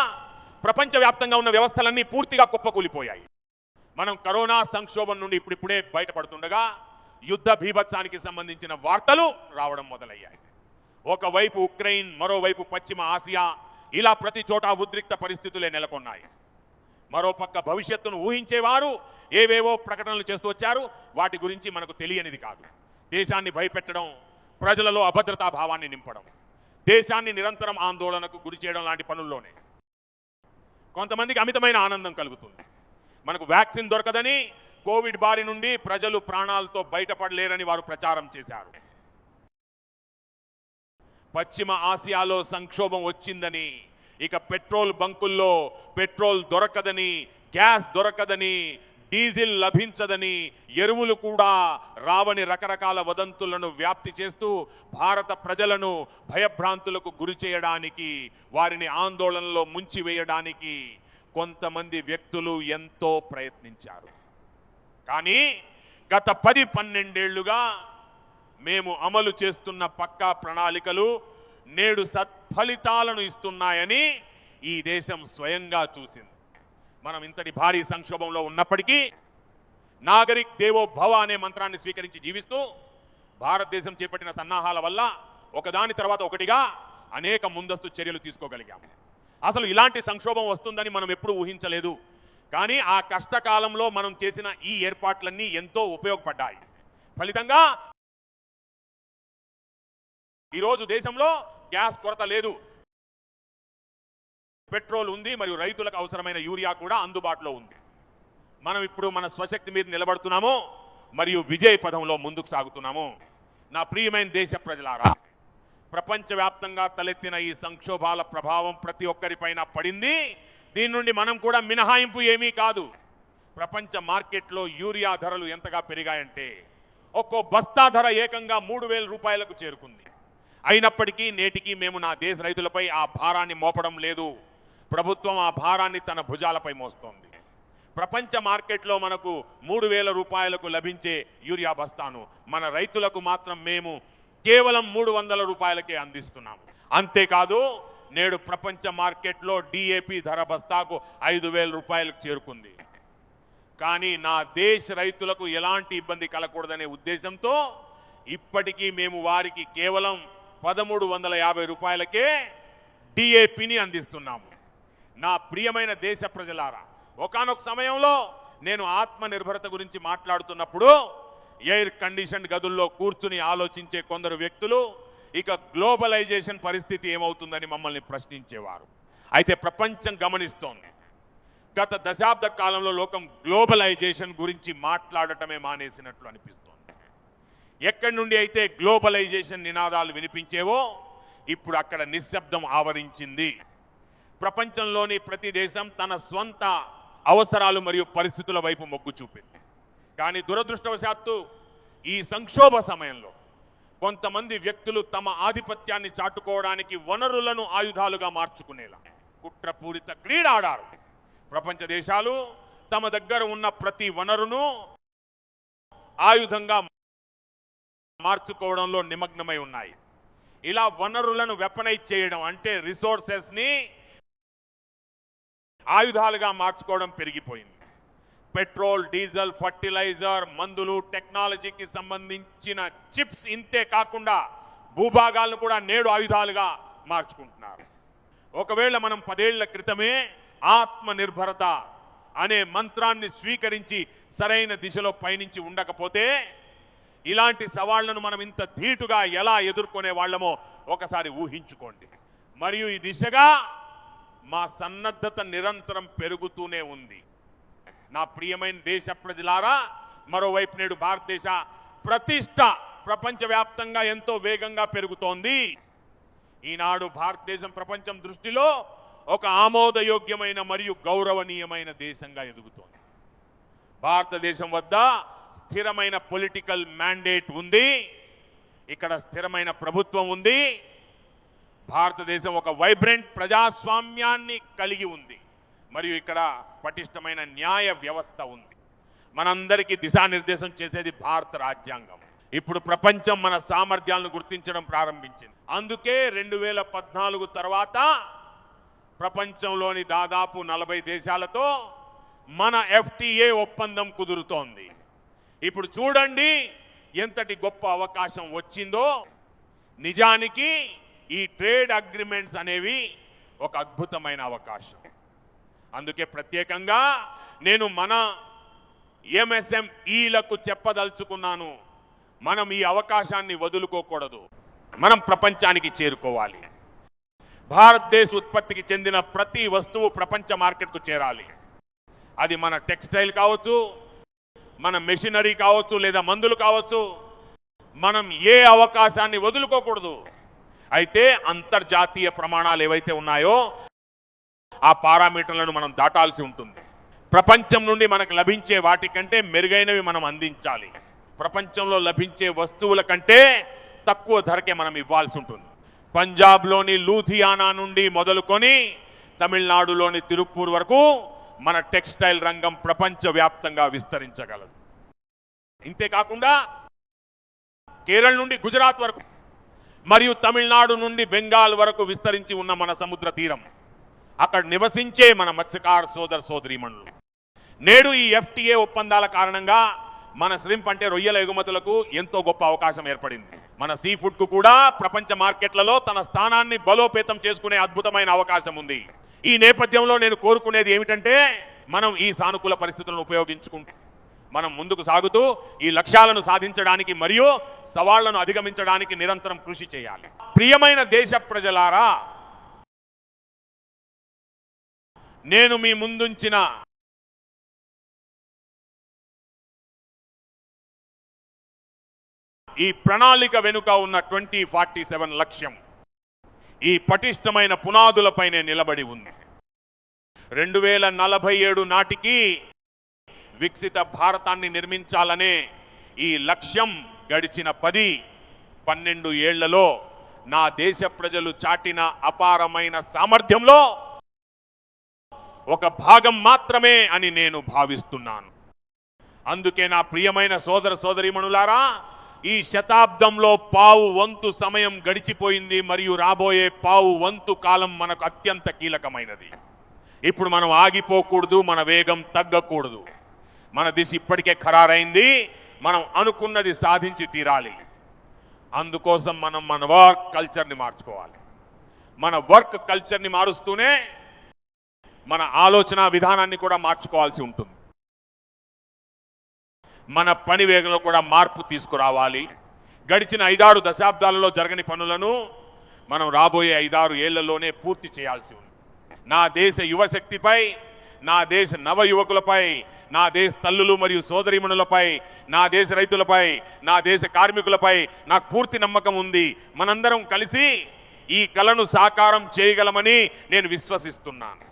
ప్రపంచవ్యాప్తంగా ఉన్న వ్యవస్థలన్నీ పూర్తిగా కుప్పకూలిపోయాయి. మనం కరోనా సంక్షోభం నుండి ఇప్పుడిప్పుడే బయటపడుతుండగా యుద్ధ భీభత్సానికి సంబంధించిన వార్తలు రావడం మొదలయ్యాయి. ఒకవైపు ఉక్రెయిన్, మరోవైపు పశ్చిమ ఆసియా, ఇలా ప్రతి చోట ఉద్రిక్త పరిస్థితులే నెలకొన్నాయి. మరోపక్క భవిష్యత్తును ఊహించేవారు ఏవేవో ప్రకటనలు చేస్తూ వచ్చారు. వాటి గురించి మనకు తెలియనిది కాదు. దేశాన్ని భయపెట్టడం, ప్రజలలో అభద్రతా భావాన్ని నింపడం, దేశాన్ని నిరంతరం ఆందోళనకు గురి చేయడం లాంటి పనుల్లోనే కొంతమందికి అమితమైన ఆనందం కలుగుతుంది. మనకు వ్యాక్సిన్ దొరకదని, కోవిడ్ బారి నుండి ప్రజలు ప్రాణాలతో బయటపడలేరని వారు ప్రచారం చేశారు. పశ్చిమ ఆసియాలో సంక్షోభం వచ్చిందని, ఇక పెట్రోల్ బంకుల్లో పెట్రోల్ దొరకదని, గ్యాస్ దొరకదని, డీజిల్ లభించదని, ఎరువులు కూడా రావని రకరకాల వదంతులను వ్యాప్తి చేస్తూ భారత ప్రజలను భయభ్రాంతులకు గురి చేయడానికి, వారిని ఆందోళనలో ముంచివేయడానికి కొంతమంది వ్యక్తులు ఎంతో ప్రయత్నించారు. కానీ గత 10-12 ఏళ్లుగా మేము అమలు చేస్తున్న పక్కా ప్రణాళికలు నేడు సత్ఫలితాలను ఇస్తున్నాయని ఈ దేశం స్వయంగా చూసింది. మనం ఇంతటి భారీ సంక్షోభంలో ఉన్నప్పటికీ నాగరిక్ దేవో భవ అనే మంత్రాన్ని స్వీకరించి జీవిస్తూ భారతదేశం చేపట్టిన సన్నాహాల వల్ల ఒకదాని తర్వాత ఒకటిగా అనేక ముందస్తు చర్యలు తీసుకోగలిగాము. అసలు ఇలాంటి సంక్షోభం వస్తుందని మనం ఎప్పుడూ ఊహించలేదు. కానీ ఆ కష్టకాలంలో మనం చేసిన ఈ ఏర్పాట్లన్నీ ఎంతో ఉపయోగపడ్డాయి. ఫలితంగా ఈరోజు దేశంలో గ్యాస్ కొరత లేదు, పెట్రోల్ ఉంది, మరియు రైతులకు అవసరమైన యూరియా కూడా అందుబాటులో ఉంది. మనం ఇప్పుడు మన స్వశక్తి మీద నిలబడుతున్నాము మరియు విజయ పథంలో ముందుకు సాగుతున్నాము. నా ప్రియమైన దేశ ప్రజలారా, ప్రపంచవ్యాప్తంగా తలెత్తిన ఈ సంక్షోభాల ప్రభావం ప్రతి ఒక్కరిపైన పడింది. దీని నుండి మనం కూడా మినహాయింపు ఏమీ కాదు. ప్రపంచ మార్కెట్లో యూరియా ధరలు ఎంతగా పెరిగాయంటే ఒక్కో బస్తా ధర ఏకంగా 3,000 రూపాయలకు చేరుకుంది. అయినప్పటికీ నేటికి మేము నా దేశ రైతులపై ఆ భారాన్ని మోపడం లేదు. ప్రభుత్వం ఆ భారాన్ని తన భుజాలపై మోస్తోంది. ప్రపంచ మార్కెట్లో మనకు 3,000 రూపాయలకు లభించే యూరియా బస్తాను మన రైతులకు మాత్రం మేము కేవలం 300 రూపాయలకే అందిస్తున్నాము. అంతేకాదు, నేడు ప్రపంచ మార్కెట్లో డిఏపి ధర బస్తాకు 5,000 రూపాయలకు చేరుకుంది. కానీ నా దేశ రైతులకు ఎలాంటి ఇబ్బంది కలగకూడదనే ఉద్దేశంతో ఇప్పటికీ మేము వారికి కేవలం 1,350 రూపాయలకే డిఏపిని అందిస్తున్నాము. నా ప్రియమైన దేశ ప్రజలారా, ఒకానొక సమయంలో నేను ఆత్మనిర్భరత గురించి మాట్లాడుతున్నప్పుడు ఎయిర్ కండిషన్ గదుల్లో కూర్చుని ఆలోచించే కొందరు వ్యక్తులు ఇక గ్లోబలైజేషన్ పరిస్థితి ఏమవుతుందని మమ్మల్ని ప్రశ్నించేవారు. అయితే ప్రపంచం గమనిస్తోంది. గత దశాబ్ద కాలంలో లోకం గ్లోబలైజేషన్ గురించి మాట్లాడటమే మానేసినట్లు అనిపిస్తోంది. ఎక్కడి నుండి అయితే గ్లోబలైజేషన్ నినాదాలు వినిపించేవో ఇప్పుడు అక్కడ నిశ్శబ్దం ఆవరించింది. ప్రపంచంలోని ప్రతి దేశం తన స్వంత అవసరాలు మరియు పరిస్థితుల వైపు మొగ్గు చూపింది. కానీ దురదృష్టవశాత్తు ఈ సంక్షోభ సమయంలో కొంతమంది వ్యక్తులు తమ ఆధిపత్యాన్ని చాటుకోవడానికి వనరులను ఆయుధాలుగా మార్చుకునేలా కుట్రపూరిత క్రీడ ఆడారు. ప్రపంచ దేశాలు తమ దగ్గర ఉన్న ప్రతి వనరును ఆయుధంగా మార్చుకోవడంలో నిమగ్నమై ఉన్నాయి. ఇలా వనరులను వెపనైజ్ చేయడం అంటే రిసోర్సెస్ ని ఆయుధాలుగా మార్చుకోవడం పెరిగిపోయింది. పెట్రోల్, డీజిల్, ఫర్టిలైజర్, మందులు, టెక్నాలజీకి సంబంధించిన చిప్స్, ఇంతే కాకుండా భూభాగాలను కూడా నేడు ఆయుధాలుగా మార్చుకుంటున్నారు. ఒకవేళ మనం 10 ఏళ్ల క్రితమే ఆత్మనిర్భరత అనే మంత్రాన్ని స్వీకరించి సరైన దిశలో పయనించి ఉండకపోతే ఇలాంటి సవాళ్లను మనం ఇంత ధీటుగా ఎలా ఎదుర్కొనే వాళ్ళమో ఒకసారి ఊహించుకోండి. మరియు ఈ దిశగా మా సన్నద్ధత నిరంతరం పెరుగుతూనే ఉంది. నా ప్రియమైన దేశ ప్రజలారా, మరోవైపు నేడు భారతదేశ ప్రతిష్ట ప్రపంచవ్యాప్తంగా ఎంతో వేగంగా పెరుగుతోంది. ఈనాడు భారతదేశం ప్రపంచం దృష్టిలో ఒక ఆమోదయోగ్యమైన మరియు గౌరవనీయమైన దేశంగా ఎదుగుతోంది. భారతదేశం వద్ద స్థిరమైన పొలిటికల్ మ్యాండేట్ ఉంది. ఇక్కడ స్థిరమైన ప్రభుత్వం ఉంది. భారతదేశం ఒక వైబ్రెంట్ ప్రజాస్వామ్యాన్ని కలిగి ఉంది. మరియు ఇక్కడ పటిష్టమైన న్యాయ వ్యవస్థ ఉంది. మనందరికీ దిశానిర్దేశం చేసేది భారత రాజ్యాంగం. ఇప్పుడు ప్రపంచం మన సామర్థ్యాలను గుర్తించడం ప్రారంభించింది. అందుకే 2014 తర్వాత ప్రపంచంలోని దాదాపు 40 దేశాలతో మన FTA ఒప్పందం కుదురుతోంది. ఇప్పుడు చూడండి ఎంతటి గొప్ప అవకాశం వచ్చిందో. నిజానికి ఈ ట్రేడ్ అగ్రిమెంట్స్ అనేవి ఒక అద్భుతమైన అవకాశం. అందుకే ప్రత్యేకంగా నేను మన MSMEలకు చెప్పదలుచుకున్నాను, మనం ఈ అవకాశాన్ని వదులుకోకూడదు. మనం ప్రపంచానికి చేరుకోవాలి. భారతదేశ ఉత్పత్తికి చెందిన ప్రతి వస్తువు ప్రపంచ మార్కెట్కు చేరాలి. అది మన టెక్స్టైల్ కావచ్చు, మన మెషినరీ కావచ్చు, లేదా మందులు కావచ్చు. మనం ఏ అవకాశాన్ని వదులుకోకూడదు. అయితే అంతర్జాతీయ ప్రమాణాలు ఏవైతే ఉన్నాయో ఆ పారామీటర్లను మనం దాటాల్సి ఉంటుంది. ప్రపంచం నుండి మనకు లభించే వాటికంటే మెరుగైనవి మనం అందించాలి. ప్రపంచంలో లభించే వస్తువుల కంటే తక్కువ ధరకే మనం ఇవ్వాల్సి ఉంటుంది. పంజాబ్లోని లూధియానా నుండి మొదలుకొని తమిళనాడులోని తిరుప్పూర్ వరకు మన టెక్స్టైల్ రంగం ప్రపంచవ్యాప్తంగా విస్తరించగలదు. ఇంతేకాకుండా కేరళ నుండి గుజరాత్ వరకు మరియు తమిళనాడు నుండి బెంగాల్ వరకు విస్తరించి ఉన్న మన సముద్ర తీరం, అక్కడ నివసించే మన మత్స్యకార సోదర సోదరీమణులు నేడు ఈ FTA ఒప్పందాల కారణంగా మన శ్రింప్ అంటే రొయ్యల ఎగుమతులకు ఎంతో గొప్ప అవకాశం ఏర్పడింది. మన సీ ఫుడ్ కు కూడా ప్రపంచ మార్కెట్లలో తన స్థానాన్ని బలోపేతం చేసుకునే అద్భుతమైన అవకాశం ఉంది. ఈ నేపథ్యంలో నేను కోరుకునేది ఏమిటంటే, మనం ఈ సానుకూల పరిస్థితులను ఉపయోగించుకుంటూ మనం ముందుకు సాగుతూ ఈ లక్ష్యాలను సాధించడానికి మరియు సవాళ్లను అధిగమించడానికి నిరంతరం కృషి చేయాలి. ప్రియమైన దేశ ప్రజలారా, నేను మీ ముందుంచిన ఈ ప్రణాళిక వెనుక ఉన్న 2047 లక్ష్యం ఈ పటిష్టమైన పునాదులపైనే నిలబడి ఉంది. 2047 నాటికి వికసిత భారతాన్ని నిర్మించాలనే ఈ లక్ష్యం గడిచిన 10-12 ఏళ్లలో నా దేశ ప్రజలు చాటిన అపారమైన సామర్థ్యంలో ఒక భాగం మాత్రమే అని నేను భావిస్తున్నాను. అందుకే నా ప్రియమైన సోదర సోదరీమణులారా, ఈ శతాబ్దంలో పావు వంతు సమయం గడిచిపోయింది మరియు రాబోయే పావు వంతు కాలం మనకు అత్యంత కీలకమైనది. ఇప్పుడు మనం ఆగిపోకూడదు, మన వేగం తగ్గకూడదు. మన దిశ ఇప్పటికే ఖరారైంది. మనం అనుకున్నది సాధించి తీరాలి. అందుకోసం మనం మన వర్క్ కల్చర్ని మార్చుకోవాలి. మన వర్క్ కల్చర్ని మారుస్తూనే మన ఆలోచన విధానాన్ని కూడా మార్చుకోవాల్సి ఉంటుంది. మన పని వేగంలో కూడా మార్పు తీసుకురావాలి. గడిచిన 5-6 దశాబ్దాలలో జరగని పనులను మనం రాబోయే 5-6 ఏళ్లలోనే పూర్తి చేయాల్సి ఉంది. నా దేశ యువశక్తిపై, నా దేశ నవ యువకులపై, నా దేశ తల్లులు మరియు సోదరీమణులపై, నా దేశ రైతులపై, నా దేశ కార్మికులపై నాకు పూర్తి నమ్మకం ఉంది. మనందరం కలిసి ఈ కలను సాకారం చేయగలమని నేను విశ్వసిస్తున్నాను.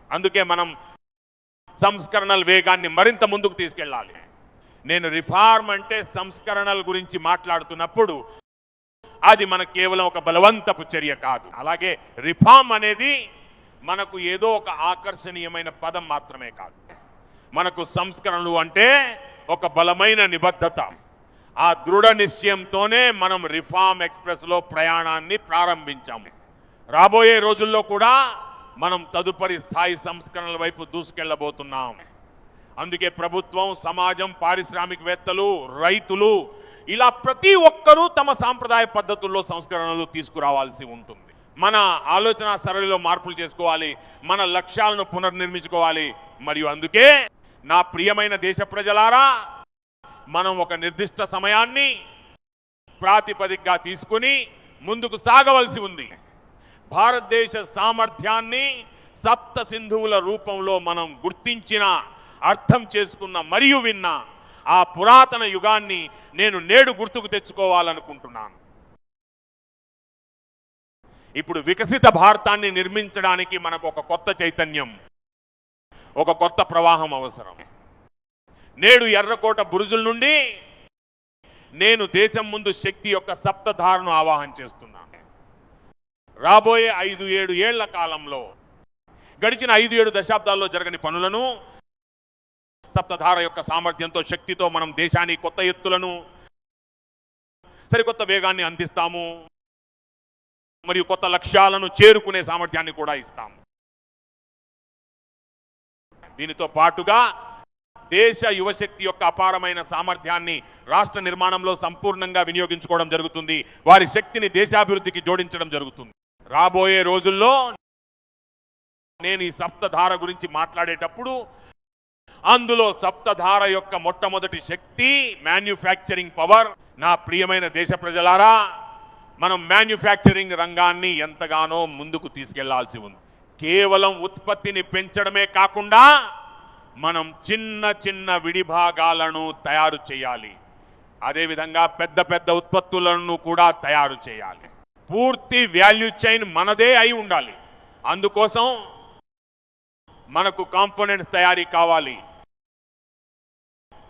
అందుకే మనం సంస్కరణల వేగాన్ని మరింత ముందుకు తీసుకెళ్ళాలి. నేను రిఫార్మ్ అంటే సంస్కరణల గురించి మాట్లాడుతున్నప్పుడు అది మనకు కేవలం ఒక బలవంతపు చర్య కాదు. అలాగే రిఫార్మ్ అనేది మనకు ఏదో ఒక ఆకర్షణీయమైన పదం మాత్రమే కాదు. మనకు సంస్కరణలు అంటే ఒక బలమైన నిబద్ధత. ఆ దృఢ నిశ్చయంతోనే మనం రిఫార్మ్ ఎక్స్ప్రెస్లో ప్రయాణాన్ని ప్రారంభించాము. రాబోయే రోజుల్లో కూడా మనం తదుపరి స్థాయి సంస్కరణల వైపు దూసుకెళ్లబోతున్నాం. అందుకే ప్రభుత్వం, సమాజం, పారిశ్రామికవేత్తలు, రైతులు ఇలా ప్రతి ఒక్కరూ తమ సాంప్రదాయ పద్ధతుల్లో సంస్కరణలు తీసుకురావాల్సి ఉంటుంది. మన ఆలోచన సరళిలో మార్పులు చేసుకోవాలి, మన లక్ష్యాలను పునర్నిర్మించుకోవాలి. మరియు అందుకే నా ప్రియమైన దేశ ప్రజలారా, మనం ఒక నిర్దిష్ట సమయాన్ని ప్రాతిపదికగా తీసుకుని ముందుకు సాగవలసి ఉంది. భారతదేశ సామర్థ్యాన్ని సప్త సింధువుల రూపంలో మనం గుర్తించిన, అర్థం చేసుకున్న మరియు విన్న ఆ పురాతన యుగాన్ని నేను నేడు గుర్తుకు తెచ్చుకోవాలనుకుంటున్నాను. ఇప్పుడు వికసిత భారతాన్ని నిర్మించడానికి మనకు ఒక కొత్త చైతన్యం, ఒక కొత్త ప్రవాహం అవసరం. నేడు ఎర్రకోట బురుజుల నుండి నేను దేశం ముందు శక్తి యొక్క సప్తధారను ఆవాహన చేస్తున్నాను. రాబోయే 5-7 ఏళ్ల కాలంలో గడిచిన 5-7 దశాబ్దాల్లో జరగని పనులను సప్తధార యొక్క సామర్థ్యంతో, శక్తితో మనం దేశానికి కొత్త ఎత్తులను, సరికొత్త వేగాన్ని అందిస్తాము. మరియు కొత్త లక్ష్యాలను చేరుకునే సామర్థ్యాన్ని కూడా ఇస్తాము. దీనితో పాటుగా దేశ యువశక్తి యొక్క అపారమైన సామర్థ్యాన్ని రాష్ట్ర నిర్మాణంలో సంపూర్ణంగా వినియోగించుకోవడం జరుగుతుంది. వారి శక్తిని దేశాభివృద్ధికి జోడించడం జరుగుతుంది. రాబోయే రోజుల్లో నేను ఈ సప్తధార గురించి మాట్లాడేటప్పుడు అందులో సప్తధార యొక్క మొట్టమొదటి శక్తి మ్యానుఫ్యాక్చరింగ్ పవర్. నా ప్రియమైన దేశ ప్రజలారా, మనం మ్యానుఫ్యాక్చరింగ్ రంగాన్ని ఎంతగానో ముందుకు తీసుకెళ్లాల్సి ఉంది. కేవలం ఉత్పత్తిని పెంచడమే కాకుండా మనం చిన్న చిన్న విడిభాగాలను తయారు చేయాలి. అదేవిధంగా పెద్ద పెద్ద ఉత్పత్తులను కూడా తయారు చేయాలి. పూర్తి వాల్యూ చైన్ మనదే అయి ఉండాలి. అందుకోసం మనకు కాంపోనెంట్స్ తయారీ కావాలి,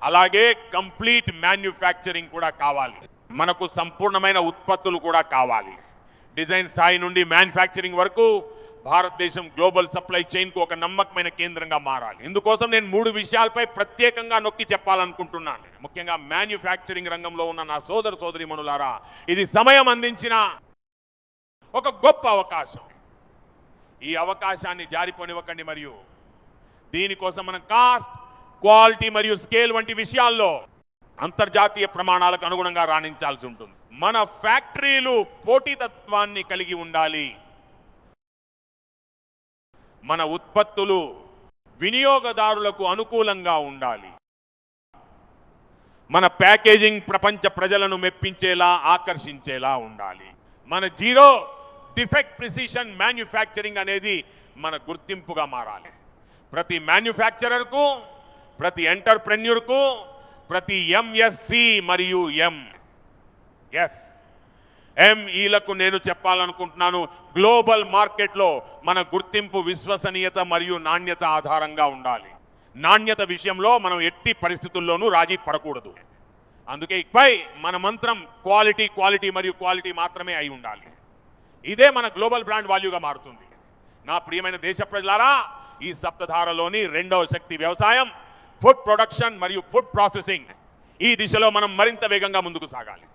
అలాగే కంప్లీట్ మ్యానుఫ్యాక్చరింగ్ కూడా కావాలి. మనకు సంపూర్ణమైన ఉత్పత్తులు కూడా కావాలి. డిజైన్ స్థాయి నుండి మ్యానుఫ్యాక్చరింగ్ వరకు భారతదేశం గ్లోబల్ సప్లై చైన్ కు ఒక నమ్మకమైన కేంద్రంగా మారాలి. ఇందుకోసం నేను 3 విషయాలపై ప్రత్యేకంగా నొక్కి చెప్పాలనుకుంటున్నాను. ముఖ్యంగా మ్యానుఫ్యాక్చరింగ్ రంగంలో ఉన్న నా సోదర సోదరీమణులారా, ఇది సమయం అందించిన ఒక గొప్ప అవకాశం. ఈ అవకాశాన్ని జారిపోనివ్వకండి. మరియు దీనికోసం మనం కాస్ట్, క్వాలిటీ మరియు స్కేల్ వంటి విషయాల్లో అంతర్జాతీయ ప్రమాణాలకు అనుగుణంగా రాణించాల్సి ఉంటుంది. మన ఫ్యాక్టరీలు పోటీతత్వాన్ని కలిగి ఉండాలి. మన ఉత్పత్తులు వినియోగదారులకు అనుకూలంగా ఉండాలి. మన ప్యాకేజింగ్ ప్రపంచ ప్రజలను మెప్పించేలా, ఆకర్షించేలా ఉండాలి. మన జీరో డిఫెక్ట్ ప్రిసిషన్ మ్యానుఫ్యాక్చరింగ్ అనేది మన గుర్తింపుగా మారాలి. ప్రతి మ్యానుఫ్యాక్చరర్కు, ప్రతి ఎంటర్ప్రెన్యూర్కు, ప్రతి ఎంఎస్సి మరియు ఎంఈలకు నేను చెప్పాలనుకుంటున్నాను, గ్లోబల్ మార్కెట్లో మన గుర్తింపు విశ్వసనీయత మరియు నాణ్యత ఆధారంగా ఉండాలి. నాణ్యత విషయంలో మనం ఎట్టి పరిస్థితుల్లోనూ రాజీ పడకూడదు. అందుకే ఇకపై మన మంత్రం క్వాలిటీ, క్వాలిటీ మరియు క్వాలిటీ మాత్రమే అయి ఉండాలి. ఇదే మన గ్లోబల్ బ్రాండ్ వాల్యూగా మారుతుంది. నా ప్రియమైన దేశ ప్రజలారా, ఈ సప్తధారలోని 2వ శక్తి వ్యవసాయం, ఫుడ్ ప్రొడక్షన్ మరియు ఫుడ్ ప్రాసెసింగ్. ఈ దిశలో మనం మరింత వేగంగా ముందుకు సాగాలి.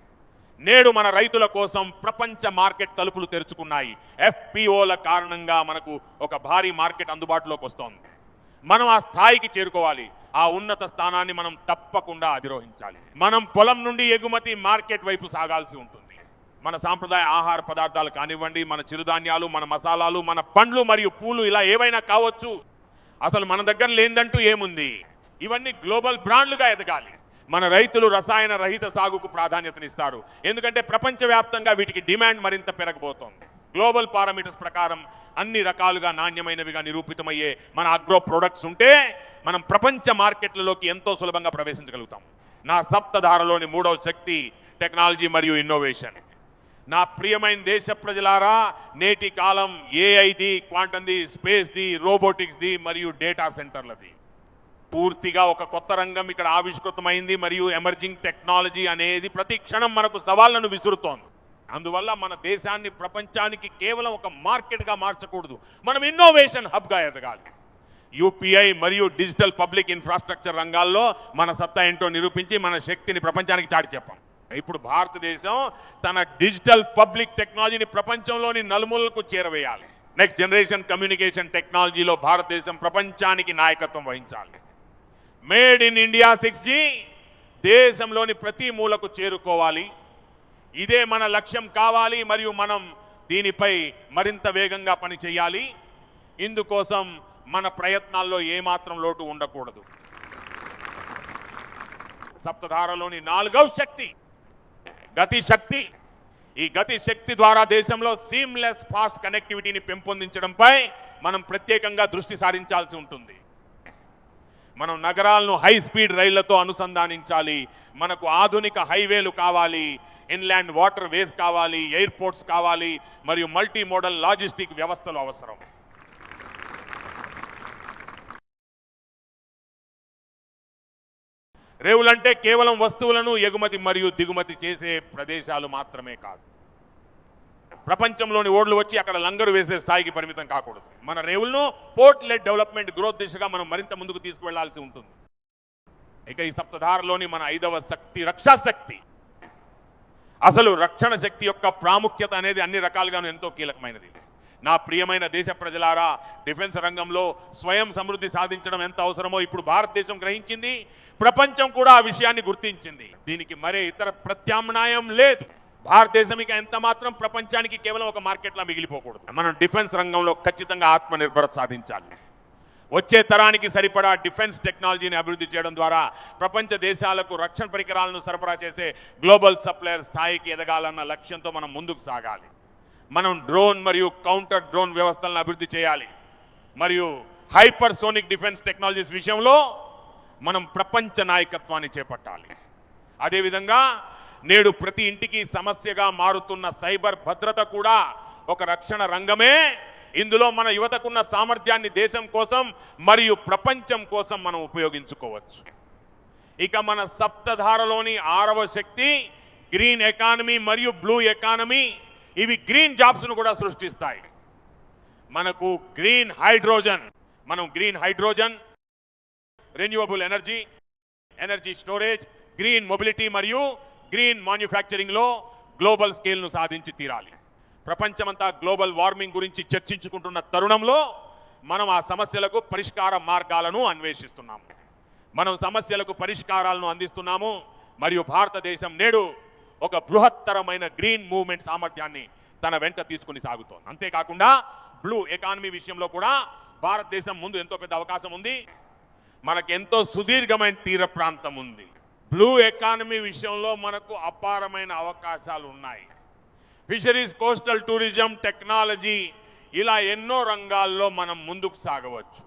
నేడు మన రైతుల కోసం ప్రపంచ మార్కెట్ తలుపులు తెరుచుకున్నాయి. ఎఫ్పిఓల కారణంగా మనకు ఒక భారీ మార్కెట్ అందుబాటులోకి వస్తోంది. మనం ఆ స్థాయికి చేరుకోవాలి. ఆ ఉన్నత స్థానాన్ని మనం తప్పకుండా అధిరోహించాలి. మనం పొలం నుండి ఎగుమతి మార్కెట్ వైపు సాగాల్సి ఉంటుంది. మన సాంప్రదాయ ఆహార పదార్థాలు కానివ్వండి, మన చిరుధాన్యాలు, మన మసాలాలు, మన పండ్లు మరియు పూలు, ఇలా ఏవైనా కావచ్చు. అసలు మన దగ్గర లేదంటూ ఏముంది? ఇవన్నీ గ్లోబల్ బ్రాండ్లుగా ఎదగాలి. మన రైతులు రసాయన రహిత సాగుకు ప్రాధాన్యతనిస్తారు. ఎందుకంటే ప్రపంచవ్యాప్తంగా వీటికి డిమాండ్ మరింత పెరగబోతోంది. గ్లోబల్ పారామీటర్స్ ప్రకారం అన్ని రకాలుగా నాణ్యమైనవిగా నిరూపితమయ్యే మన అగ్రో ప్రొడక్ట్స్ ఉంటే మనం ప్రపంచ మార్కెట్లలోకి ఎంతో సులభంగా ప్రవేశించగలుగుతాం. నా సప్తధారలోని 3వ శక్తి టెక్నాలజీ మరియు ఇన్నోవేషన్. నా ప్రియమైన దేశ ప్రజలారా, నేటి కాలం ఏఐది, క్వాంటమ్ది, స్పేస్ది, రోబోటిక్స్ది మరియు డేటా సెంటర్లది. పూర్తిగా ఒక కొత్త రంగం ఇక్కడ ఆవిష్కృతమైంది. మరియు ఎమర్జింగ్ టెక్నాలజీ అనేది ప్రతి క్షణం మనకు సవాళ్లను విసురుతోంది. అందువల్ల మన దేశాన్ని ప్రపంచానికి కేవలం ఒక మార్కెట్గా మార్చకూడదు, మనం ఇన్నోవేషన్ హబ్గా ఎదగాలి. యూపీఐ మరియు డిజిటల్ పబ్లిక్ ఇన్ఫ్రాస్ట్రక్చర్ రంగాల్లో మన సత్తా ఏంటో నిరూపించి మన శక్తిని ప్రపంచానికి చాటి చెప్పాం. ఇప్పుడు భారతదేశం తన డిజిటల్ పబ్లిక్ టెక్నాలజీని ప్రపంచంలోని నలుమూలలకు చేరవేయాలి. నెక్స్ట్ జనరేషన్ కమ్యూనికేషన్ టెక్నాలజీలో భారతదేశం ప్రపంచానికి నాయకత్వం వహించాలి. మేడ్ ఇన్ ఇండియా 6G దేశంలోని ప్రతి మూలకు చేరుకోవాలి. ఇదే మన లక్ష్యం కావాలి. మరియు మనం దీనిపై మరింత వేగంగా పని చేయాలి. ఇందుకోసం మన ప్రయత్నాల్లో ఏమాత్రం లోటు ఉండకూడదు. సప్తధారలోని 4వ శక్తి గతి శక్తి. ఈ గతి శక్తి ద్వారా దేశంలో సీమ్లెస్ ఫాస్ట్ కనెక్టివిటీని పెంపొందించడంపై మనం ప్రత్యేకంగా దృష్టి సారించాల్సి ఉంటుంది. మనం నగరాలను హై స్పీడ్ రైళ్లతో అనుసంధానించాలి. మనకు ఆధునిక హైవేలు కావాలి, ఇన్లాండ్ వాటర్ వేస్ కావాలి, ఎయిర్పోర్ట్స్ కావాలి, మరియు మల్టీ మోడల్ లాజిస్టిక్ వ్యవస్థలు అవసరం. రేవులంటే కేవలం వస్తువులను ఎగుమతి మరియు దిగుమతి చేసే ప్రదేశాలు మాత్రమే కాదు. ప్రపంచంలోని ఓడ్లు వచ్చి అక్కడ లంగరు వేసే స్థాయికి పరిమితం కాకూడదు. మన రేవులను పోర్ట్ లెడ్ డెవలప్మెంట్ గ్రోత్ దిశగా మనం మరింత ముందుకు తీసుకువెళ్లాల్సి ఉంటుంది. ఇక ఈ సప్తధారలోని మన 5వ శక్తి రక్షా శక్తి. అసలు రక్షణ శక్తి యొక్క ప్రాముఖ్యత అనేది అన్ని రకాలుగాను ఎంతో కీలకమైనది. నా ప్రియమైన దేశ ప్రజలారా, డిఫెన్స్ రంగంలో స్వయం సమృద్ధి సాధించడం ఎంత అవసరమో ఇప్పుడు భారతదేశం గ్రహించింది. ప్రపంచం కూడా ఆ విషయాన్ని గుర్తించింది. దీనికి మరే ఇతర ప్రత్యామ్నాయం లేదు. భారతదేశం ఇక ఎంత మాత్రం ప్రపంచానికి కేవలం ఒక మార్కెట్లా మిగిలిపోకూడదు. మనం డిఫెన్స్ రంగంలో ఖచ్చితంగా ఆత్మనిర్భరత సాధించాలి. వచ్చే తరానికి సరిపడా డిఫెన్స్ టెక్నాలజీని అభివృద్ధి చేయడం ద్వారా ప్రపంచ దేశాలకు రక్షణ పరికరాలను సరఫరా చేసే గ్లోబల్ సప్లయర్ స్థాయికి ఎదగాలన్న లక్ష్యంతో మనం ముందుకు సాగాలి. మనం డ్రోన్ మరియు కౌంటర్ డ్రోన్ వ్యవస్థలను అభివృద్ధి చేయాలి. మరియు హైపర్సోనిక్ డిఫెన్స్ టెక్నాలజీస్ విషయంలో మనం ప్రపంచ నాయకత్వాన్ని చేపట్టాలి. అదేవిధంగా నేడు ప్రతి ఇంటికి సమస్యగా మారుతున్న సైబర్ భద్రత కూడా ఒక రక్షణ రంగమే. ఇందులో మన యువతకున్న సామర్థ్యాన్ని దేశం కోసం మరియు ప్రపంచం కోసం మనం ఉపయోగించుకోవచ్చు. ఇక మన సప్తధారలోని 6వ శక్తి గ్రీన్ ఎకానమీ మరియు బ్లూ ఎకానమీ. ఇవి గ్రీన్ జాబ్స్ ను కూడా సృష్టిస్తాయి. మనకు green hydrogen, renewable energy storage, green mobility మరియు గ్రీన్ మ్యానుఫ్యాక్చరింగ్ లో గ్లోబల్ స్కేల్ ను సాధించి తీరాలి. ప్రపంచమంతా గ్లోబల్ వార్మింగ్ గురించి చర్చించుకుంటున్న తరుణంలో మనం ఆ సమస్యలకు పరిష్కార మార్గాలను అన్వేషిస్తున్నాము. మనం సమస్యలకు పరిష్కారాలను అందిస్తున్నాము. మరియు భారతదేశం నేడు ఒక బృహత్తరమైన గ్రీన్ మూవ్మెంట్ సామర్థ్యాన్ని తన వెంట తీసుకుని సాగుతోంది. అంతేకాకుండా బ్లూ ఎకానమీ విషయంలో కూడా భారతదేశం ముందు ఎంతో పెద్ద అవకాశం ఉంది. మనకెంతో సుదీర్ఘమైన తీర ప్రాంతం ఉంది. బ్లూ ఎకానమీ విషయంలో మనకు అపారమైన అవకాశాలు ఉన్నాయి. ఫిషరీస్, కోస్టల్ టూరిజం, టెక్నాలజీ, ఇలా ఎన్నో రంగాల్లో మనం ముందుకు సాగవచ్చు.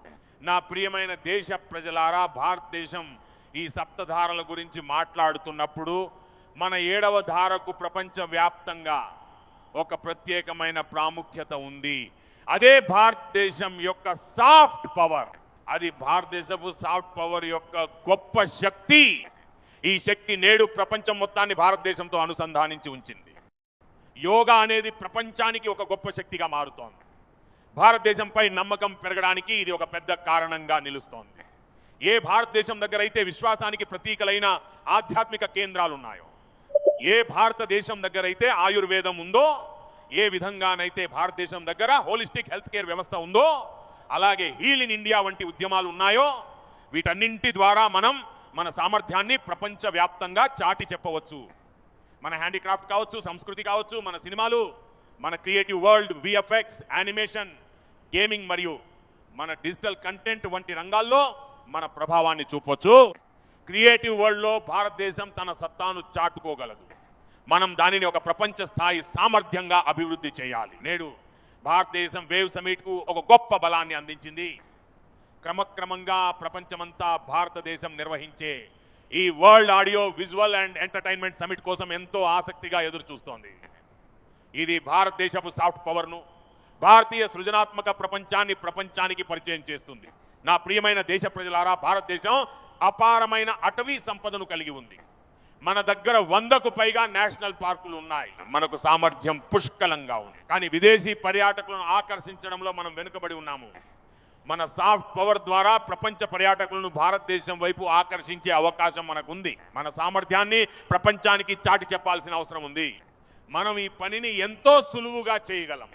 నా ప్రియమైన దేశ ప్రజలారా, భారతదేశం ఈ సప్తధారల గురించి మాట్లాడుతున్నప్పుడు మన 7వ ధారకు ప్రపంచవ్యాప్తంగా ఒక ప్రత్యేకమైన ప్రాముఖ్యత ఉంది. అదే భారతదేశం యొక్క సాఫ్ట్ పవర్. అది భారతదేశపు సాఫ్ట్ పవర్ యొక్క గొప్ప శక్తి. ఈ శక్తి నేడు ప్రపంచం మొత్తాన్ని భారతదేశంతో అనుసంధానించి ఉంచింది. యోగా అనేది ప్రపంచానికి ఒక గొప్ప శక్తిగా మారుతోంది. భారతదేశంపై నమ్మకం పెరగడానికి ఇది ఒక పెద్ద కారణంగా నిలుస్తోంది. ఏ భారతదేశం దగ్గర అయితే విశ్వాసానికి ప్రతీకలైన ఆధ్యాత్మిక కేంద్రాలు ఉన్నాయో, ఏ భారతదేశం దగ్గర అయితే ఆయుర్వేదం ఉందో, ఏ విధంగానైతే భారతదేశం దగ్గర హోలిస్టిక్ హెల్త్ కేర్ వ్యవస్థ ఉందో, అలాగే హీల్ ఇన్ ఇండియా వంటి ఉద్యమాలు ఉన్నాయో, వీటన్నింటి ద్వారా మనం మన సామర్థ్యాన్ని ప్రపంచవ్యాప్తంగా చాటి చెప్పవచ్చు. మన హ్యాండీక్రాఫ్ట్ కావచ్చు, సంస్కృతి కావచ్చు, మన సినిమాలు, మన creative world, VFX, animation, gaming మరియు మన డిజిటల్ కంటెంట్ వంటి రంగాల్లో మన ప్రభావాన్ని చూపవచ్చు. క్రియేటివ్ వరల్డ్లో భారతదేశం తన సత్తాను చాటుకోగలదు. మనం దానిని ఒక ప్రపంచ స్థాయి సామర్థ్యంగా అభివృద్ధి చేయాలి. నేడు భారతదేశం వేవ్ సమిట్కు ఒక గొప్ప బలాన్ని అందించింది. క్రమక్రమంగా ప్రపంచమంతా భారతదేశం నిర్వహించే ఈ world audio visual and entertainment summit కోసం ఎంతో ఆసక్తిగా ఎదురు చూస్తోంది. ఇది భారతదేశపు సాఫ్ట్ పవర్ను, భారతీయ సృజనాత్మక ప్రపంచానికి పరిచయం చేస్తుంది. నా ప్రియమైన దేశ ప్రజలారా, భారతదేశం అపారమైన అటవీ సంపదను కలిగి ఉంది. మన దగ్గర 100కు పైగా నేషనల్ పార్కులు ఉన్నాయి. మనకు సామర్థ్యం పుష్కలంగా ఉంది. కానీ విదేశీ పర్యాటకులను ఆకర్షించడంలో మనం వెనుకబడి ఉన్నాము. మన సాఫ్ట్ పవర్ ద్వారా ప్రపంచ పర్యాటకులను భారతదేశం వైపు ఆకర్షించే అవకాశం మనకుంది. మన సామర్థ్యాన్ని ప్రపంచానికి చాటి చెప్పాల్సిన అవసరం ఉంది. మనం ఈ పనిని ఎంతో సులువుగా చేయగలం.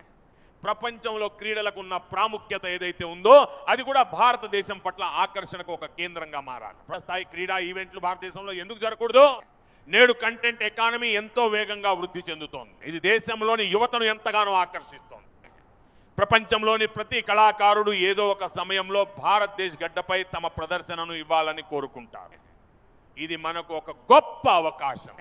ప్రపంచంలో క్రీడలకు ఉన్న ప్రాముఖ్యత ఏదైతే ఉందో అది కూడా భారతదేశం పట్ల ఆకర్షణకు ఒక కేంద్రంగా మారాలి. ప్రస్థాయి క్రీడా ఈవెంట్లు భారతదేశంలో ఎందుకు జరగకూడదు? నేడు కంటెంట్ ఎకానమీ ఎంతో వేగంగా వృద్ధి చెందుతోంది. ఇది దేశంలోని యువతను ఎంతగానో ఆకర్షిస్తోంది. ప్రపంచంలోని ప్రతి కళాకారుడు ఏదో ఒక సమయంలో భారతదేశ గడ్డపై తమ ప్రదర్శనను ఇవ్వాలని కోరుకుంటారు. ఇది మనకు ఒక గొప్ప అవకాశం.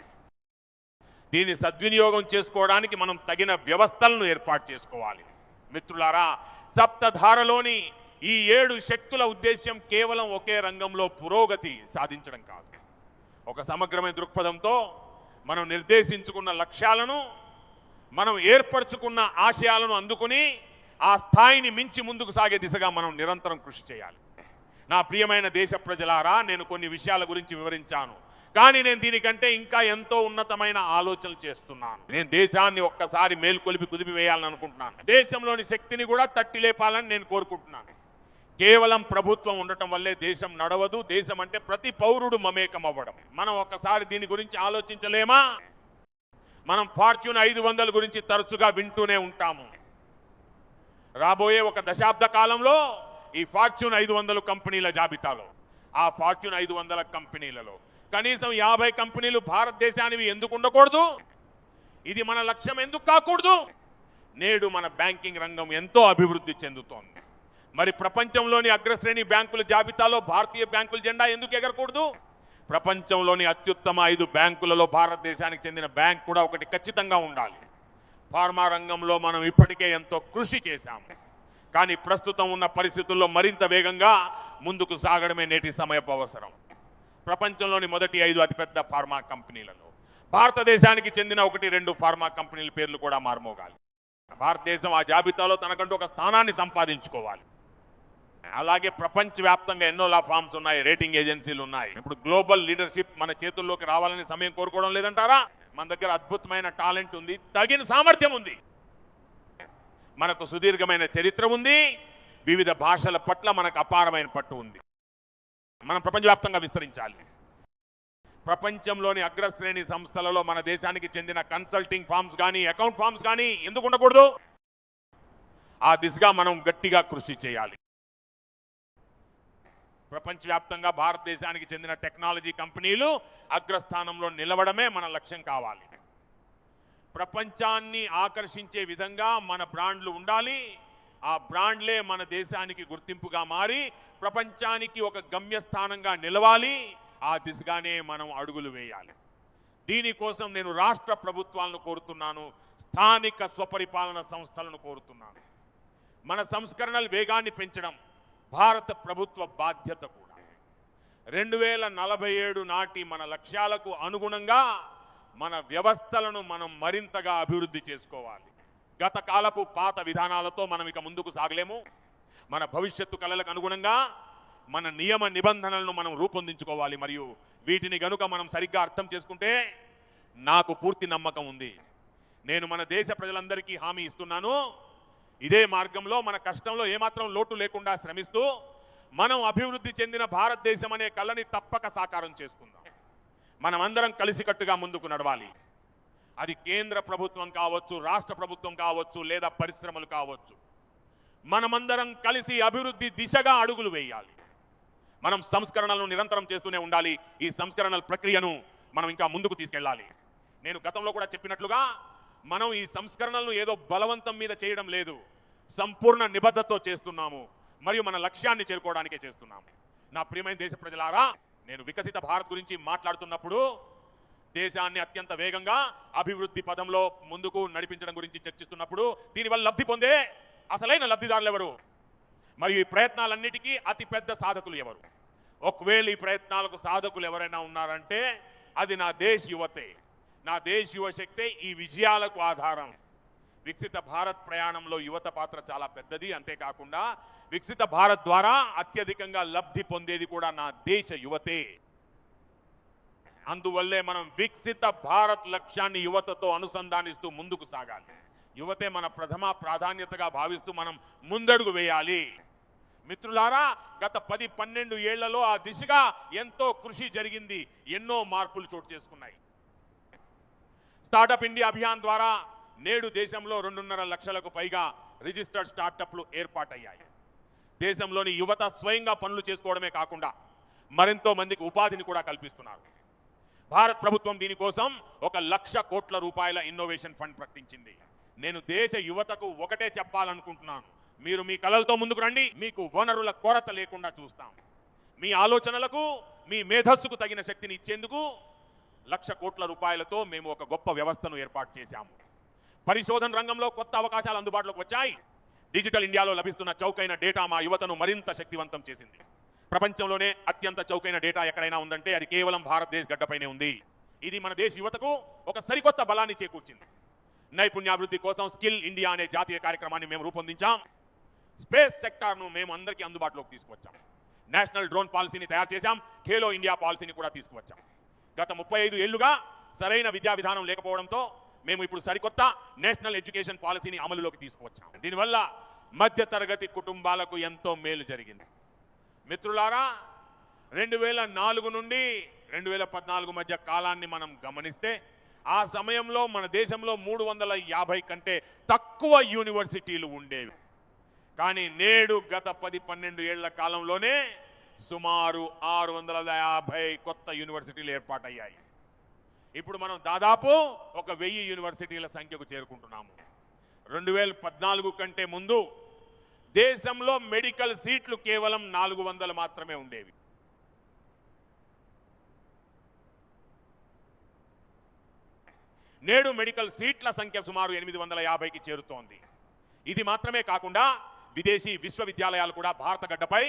దీన్ని సద్వినియోగం చేసుకోవడానికి మనం తగిన వ్యవస్థలను ఏర్పాటు చేసుకోవాలి. మిత్రులారా, సప్తధారలోని ఈ 7 శక్తుల ఉద్దేశ్యం కేవలం ఒకే రంగంలో పురోగతి సాధించడం కాదు. ఒక సమగ్రమైన దృక్పథంతో మనం నిర్దేశించుకున్న లక్ష్యాలను, మనం ఏర్పరచుకున్న ఆశయాలను అందుకుని ఆ స్థాయిని మించి ముందుకు సాగే దిశగా మనం నిరంతరం కృషి చేయాలి. నా ప్రియమైన దేశ ప్రజలారా, నేను కొన్ని విషయాల గురించి వివరించాను, కానీ నేను దీనికంటే ఇంకా ఎంతో ఉన్నతమైన ఆలోచనలు చేస్తున్నాను. నేను దేశాన్ని ఒక్కసారి మేల్కొలిపి కుదిపివేయాలని అనుకుంటున్నాను. దేశంలోని శక్తిని కూడా తట్టి లేపాలని నేను కోరుకుంటున్నాను. కేవలం ప్రభుత్వం ఉండటం వల్లే దేశం నడవదు. దేశం అంటే ప్రతి పౌరుడు మమేకం అవ్వడం. మనం ఒక్కసారి దీని గురించి ఆలోచించలేమా? మనం ఫార్చ్యూన్ 500 గురించి తరచుగా వింటూనే ఉంటాము. రాబోయే ఒక దశాబ్ద కాలంలో ఈ ఫార్చ్యూన్ 500 కంపెనీల జాబితాలో, ఆ ఫార్చ్యూన్ 500 కంపెనీలలో కనీసం 50 కంపెనీలు భారతదేశానివి ఎందుకు ఉండకూడదు? ఇది మన లక్ష్యం ఎందుకు కాకూడదు? నేడు మన బ్యాంకింగ్ రంగం ఎంతో అభివృద్ధి చెందుతోంది. మరి ప్రపంచంలోని అగ్రశ్రేణి బ్యాంకుల జాబితాలో భారతీయ బ్యాంకుల జెండా ఎందుకు ఎగరకూడదు? ప్రపంచంలోని అత్యుత్తమ 5 బ్యాంకులలో భారతదేశానికి చెందిన బ్యాంక్ కూడా ఒకటి ఖచ్చితంగా ఉండాలి. ఫార్మా రంగంలో మనం ఇప్పటికే ఎంతో కృషి చేశాము, కానీ ప్రస్తుతం ఉన్న పరిస్థితుల్లో మరింత వేగంగా ముందుకు సాగడమే నేటి సమయపు అవసరం. ప్రపంచంలోని మొదటి 5 అతిపెద్ద ఫార్మా కంపెనీలలో భారతదేశానికి చెందిన 1-2 ఫార్మా కంపెనీల పేర్లు కూడా మారుమోగాలి. భారతదేశం ఆ జాబితాలో తనకంటూ ఒక స్థానాన్ని సంపాదించుకోవాలి. అలాగే ప్రపంచవ్యాప్తంగా ఎన్నో లా ఫార్మ్స్ ఉన్నాయి, రేటింగ్ ఏజెన్సీలు ఉన్నాయి. ఇప్పుడు గ్లోబల్ లీడర్షిప్ మన చేతుల్లోకి రావాలని సమయం కోరుకోవడం లేదంటారా? మన దగ్గర అద్భుతమైన టాలెంట్ ఉంది, తగిన సామర్థ్యం ఉంది, మనకు సుదీర్ఘమైన చరిత్ర ఉంది, వివిధ భాషల పట్ల మనకు అపారమైన పట్టు ఉంది. మనం ప్రపంచవ్యాప్తంగా విస్తరించాలి. ప్రపంచంలోని అగ్రశ్రేణి సంస్థలలో మన దేశానికి చెందిన కన్సల్టింగ్ ఫార్మ్స్ కానీ, అకౌంట్ ఫార్మ్స్ కానీ ఎందుకు ఉండకూడదు? ఆ దిశగా మనం గట్టిగా కృషి చేయాలి. ప్రపంచవ్యాప్తంగా భారతదేశానికి చెందిన టెక్నాలజీ కంపెనీలు అగ్రస్థానంలో నిలవడమే మన లక్ష్యం కావాలి. ప్రపంచాన్ని ఆకర్షించే విధంగా మన బ్రాండ్లు ఉండాలి. ఆ బ్రాండ్లే మన దేశానికి గుర్తింపుగా మారి ప్రపంచానికి ఒక గమ్యస్థానంగా నిలవాలి. ఆ దిశగానే మనం అడుగులు వేయాలి. దీనికోసం నేను రాష్ట్ర ప్రభుత్వాలను కోరుతున్నాను, స్థానిక స్వపరిపాలన సంస్థలను కోరుతున్నాను. మన సంస్కరణల వేగాన్ని పెంచడం భారత ప్రభుత్వ బాధ్యత కూడా. 2047 నాటి మన లక్ష్యాలకు అనుగుణంగా మన వ్యవస్థలను మనం మరింతగా అభివృద్ధి చేసుకోవాలి. గత కాలపు పాత విధానాలతో మనం ఇక ముందుకు సాగలేము. మన భవిష్యత్తు కలలకు అనుగుణంగా మన నియమ నిబంధనలను మనం రూపొందించుకోవాలి. మరియు వీటిని గనుక మనం సరిగ్గా అర్థం చేసుకుంటే నాకు పూర్తి నమ్మకం ఉంది. నేను మన దేశ ప్రజలందరికీ హామీ ఇస్తున్నాను, ఇదే మార్గంలో మన కష్టంలో ఏమాత్రం లోటు లేకుండా శ్రమిస్తూ మనం అభివృద్ధి చెందిన భారతదేశం అనే కళని తప్పక సాకారం చేసుకుందాం. మనమందరం కలిసికట్టుగా ముందుకు నడవాలి. అది కేంద్ర ప్రభుత్వం కావచ్చు, రాష్ట్ర ప్రభుత్వం కావచ్చు, లేదా పరిశ్రమలు కావచ్చు. మనమందరం కలిసి అభివృద్ధి దిశగా అడుగులు వేయాలి. మనం సంస్కరణలను నిరంతరం చేస్తూనే ఉండాలి. ఈ సంస్కరణల ప్రక్రియను మనం ఇంకా ముందుకు తీసుకెళ్ళాలి. నేను గతంలో కూడా చెప్పినట్లుగా మనం ఈ సంస్కరణలను ఏదో బలవంతం మీద చేయడం లేదు, సంపూర్ణ నిబద్ధతతో చేస్తున్నాము మరియు మన లక్ష్యాన్ని చేరుకోవడానికే చేస్తున్నాము. నా ప్రియమైన దేశ ప్రజలారా, నేను వికసిత భారత్ గురించి మాట్లాడుతున్నప్పుడు దేశాన్ని అత్యంత వేగంగా అభివృద్ధి పదంలో ముందుకు నడిపించడం గురించి చర్చిస్తున్నప్పుడు దీనివల్ల లబ్ధి పొందే అసలైన లబ్ధిదారులు ఎవరు? మరియు ఈ ప్రయత్నాలన్నిటికీ అతి పెద్ద సాధకులు ఎవరు? ఒకవేళ ఈ ప్రయత్నాలకు సాధకులు ఎవరైనా ఉన్నారంటే అది నా దేశ్ యువతే. నా దేశ్ యువశక్తే ఈ విజయాలకు ఆధారం. వికసిత భారత్ ప్రయాణంలో యువత పాత్ర చాలా పెద్దది. అంతేకాకుండా వికసిత భారత్ ద్వారా అత్యధికంగా లబ్ధి పొందేది కూడా నా దేశ యువతే. అందువల్లే మనం వికసిత భారత్ లక్ష్యాన్ని యువతతో అనుసంధానిస్తూ ముందుకు సాగాలి. యువతే మన ప్రథమ ప్రాధాన్యతగా భావిస్తూ మనం ముందడుగు వేయాలి. మిత్రులారా, గత 10-12 ఏళ్లలో ఆ దిశగా ఎంతో కృషి జరిగింది. ఎన్నో మార్పులు చోటు చేసుకున్నాయి. స్టార్టప్ ఇండియా అభియాన్ ద్వారా నేడు దేశంలో 2.5 లక్షలకు పైగా రిజిస్టర్డ్ స్టార్టప్లు ఏర్పాటయ్యాయి. దేశంలోని యువత స్వయంగా పనులు చేసుకోవడమే కాకుండా మరెంతో మందికి ఉపాధిని కూడా కల్పిస్తున్నారు. భారత్ ప్రభుత్వం దీనికోసం 1,00,000 కోట్ల రూపాయల ఇన్నోవేషన్ ఫండ్ ప్రకటించింది. నేను దేశ యువతకు ఒకటే చెప్పాలనుకుంటున్నాను, మీరు మీ కలలతో ముందుకు రండి. మీకు వనరుల కొరత లేకుండా చూస్తాం. మీ ఆలోచనలకు, మీ మేధస్సుకు తగిన శక్తిని ఇచ్చేందుకు 1,00,000 కోట్ల రూపాయలతో మేము ఒక గొప్ప వ్యవస్థను ఏర్పాటు చేశాము. పరిశోధన రంగంలో కొత్త అవకాశాలు అందుబాటులోకి వచ్చాయి. డిజిటల్ ఇండియాలో లభిస్తున్న చౌకైన డేటా మా యువతను మరింత శక్తివంతం చేసింది. ప్రపంచంలోనే అత్యంత చౌకైన డేటా ఎక్కడైనా ఉందంటే అది కేవలం భారతదేశ గడ్డపైనే ఉంది. ఇది మన దేశ యువతకు ఒక సరికొత్త బలాన్ని చేకూర్చింది. నైపుణ్యాభివృద్ధి కోసం స్కిల్ ఇండియా అనే జాతీయ కార్యక్రమాన్ని మేము రూపొందించాం. స్పేస్ సెక్టార్ను మేము అందరికీ అందుబాటులోకి తీసుకువచ్చాం. నేషనల్ డ్రోన్ పాలసీని తయారు చేశాం. ఖేలో ఇండియా పాలసీని కూడా తీసుకువచ్చాం. గత 35 ఏళ్లుగా సరైన విద్యా విధానం లేకపోవడంతో మేము ఇప్పుడు సరికొత్త నేషనల్ ఎడ్యుకేషన్ పాలసీని అమలులోకి తీసుకువచ్చాం. దీనివల్ల మధ్యతరగతి కుటుంబాలకు ఎంతో మేలు జరిగింది. మిత్రులారా, 2004 నుండి 2014 మధ్య కాలాన్ని మనం గమనిస్తే ఆ సమయంలో మన దేశంలో 350 కంటే తక్కువ యూనివర్సిటీలు ఉండేవి. కానీ నేడు గత 10-12 ఏళ్ల కాలంలోనే సుమారు 650 కొత్త యూనివర్సిటీలు ఏర్పాటయ్యాయి. ఇప్పుడు మనం దాదాపు 1000 యూనివర్సిటీల సంఖ్యకు చేరుకుంటున్నాము. 2014 కంటే ముందు దేశంలో మెడికల్ సీట్లు కేవలం 400 మాత్రమే ఉండేవి. నేడు మెడికల్ సీట్ల సంఖ్య సుమారు 850కి చేరుతోంది. ఇది మాత్రమే కాకుండా విదేశీ విశ్వవిద్యాలయాలు కూడా భారత గడ్డపై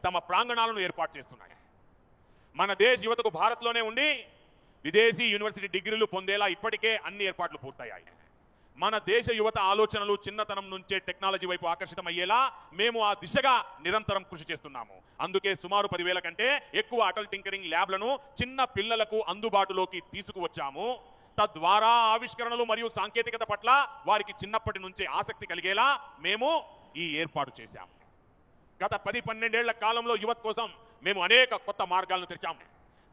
తమ ప్రాంగణాలను ఏర్పాటు చేస్తున్నాయి. మన దేశ యువతకు భారత్లోనే ఉండి విదేశీ యూనివర్సిటీ డిగ్రీలు పొందేలా ఇప్పటికే అన్ని ఏర్పాట్లు పూర్తయ్యాయి. మన దేశ యువత ఆలోచనలు చిన్నతనం నుంచే టెక్నాలజీ వైపు ఆకర్షితమయ్యేలా మేము ఆ దిశగా నిరంతరం కృషి చేస్తున్నాము. అందుకే సుమారు 10,000 కంటే ఎక్కువ అటల్ టింకరింగ్ ల్యాబ్లను చిన్న పిల్లలకు అందుబాటులోకి తీసుకువచ్చాము. తద్వారా ఆవిష్కరణలు మరియు సాంకేతికత పట్ల వారికి చిన్నప్పటి నుంచే ఆసక్తి కలిగేలా మేము ఈ ఏర్పాటు చేశాము. గత 10-12 ఏళ్ల కాలంలో యువత కోసం మేము అనేక కొత్త మార్గాలను తెరిచాము.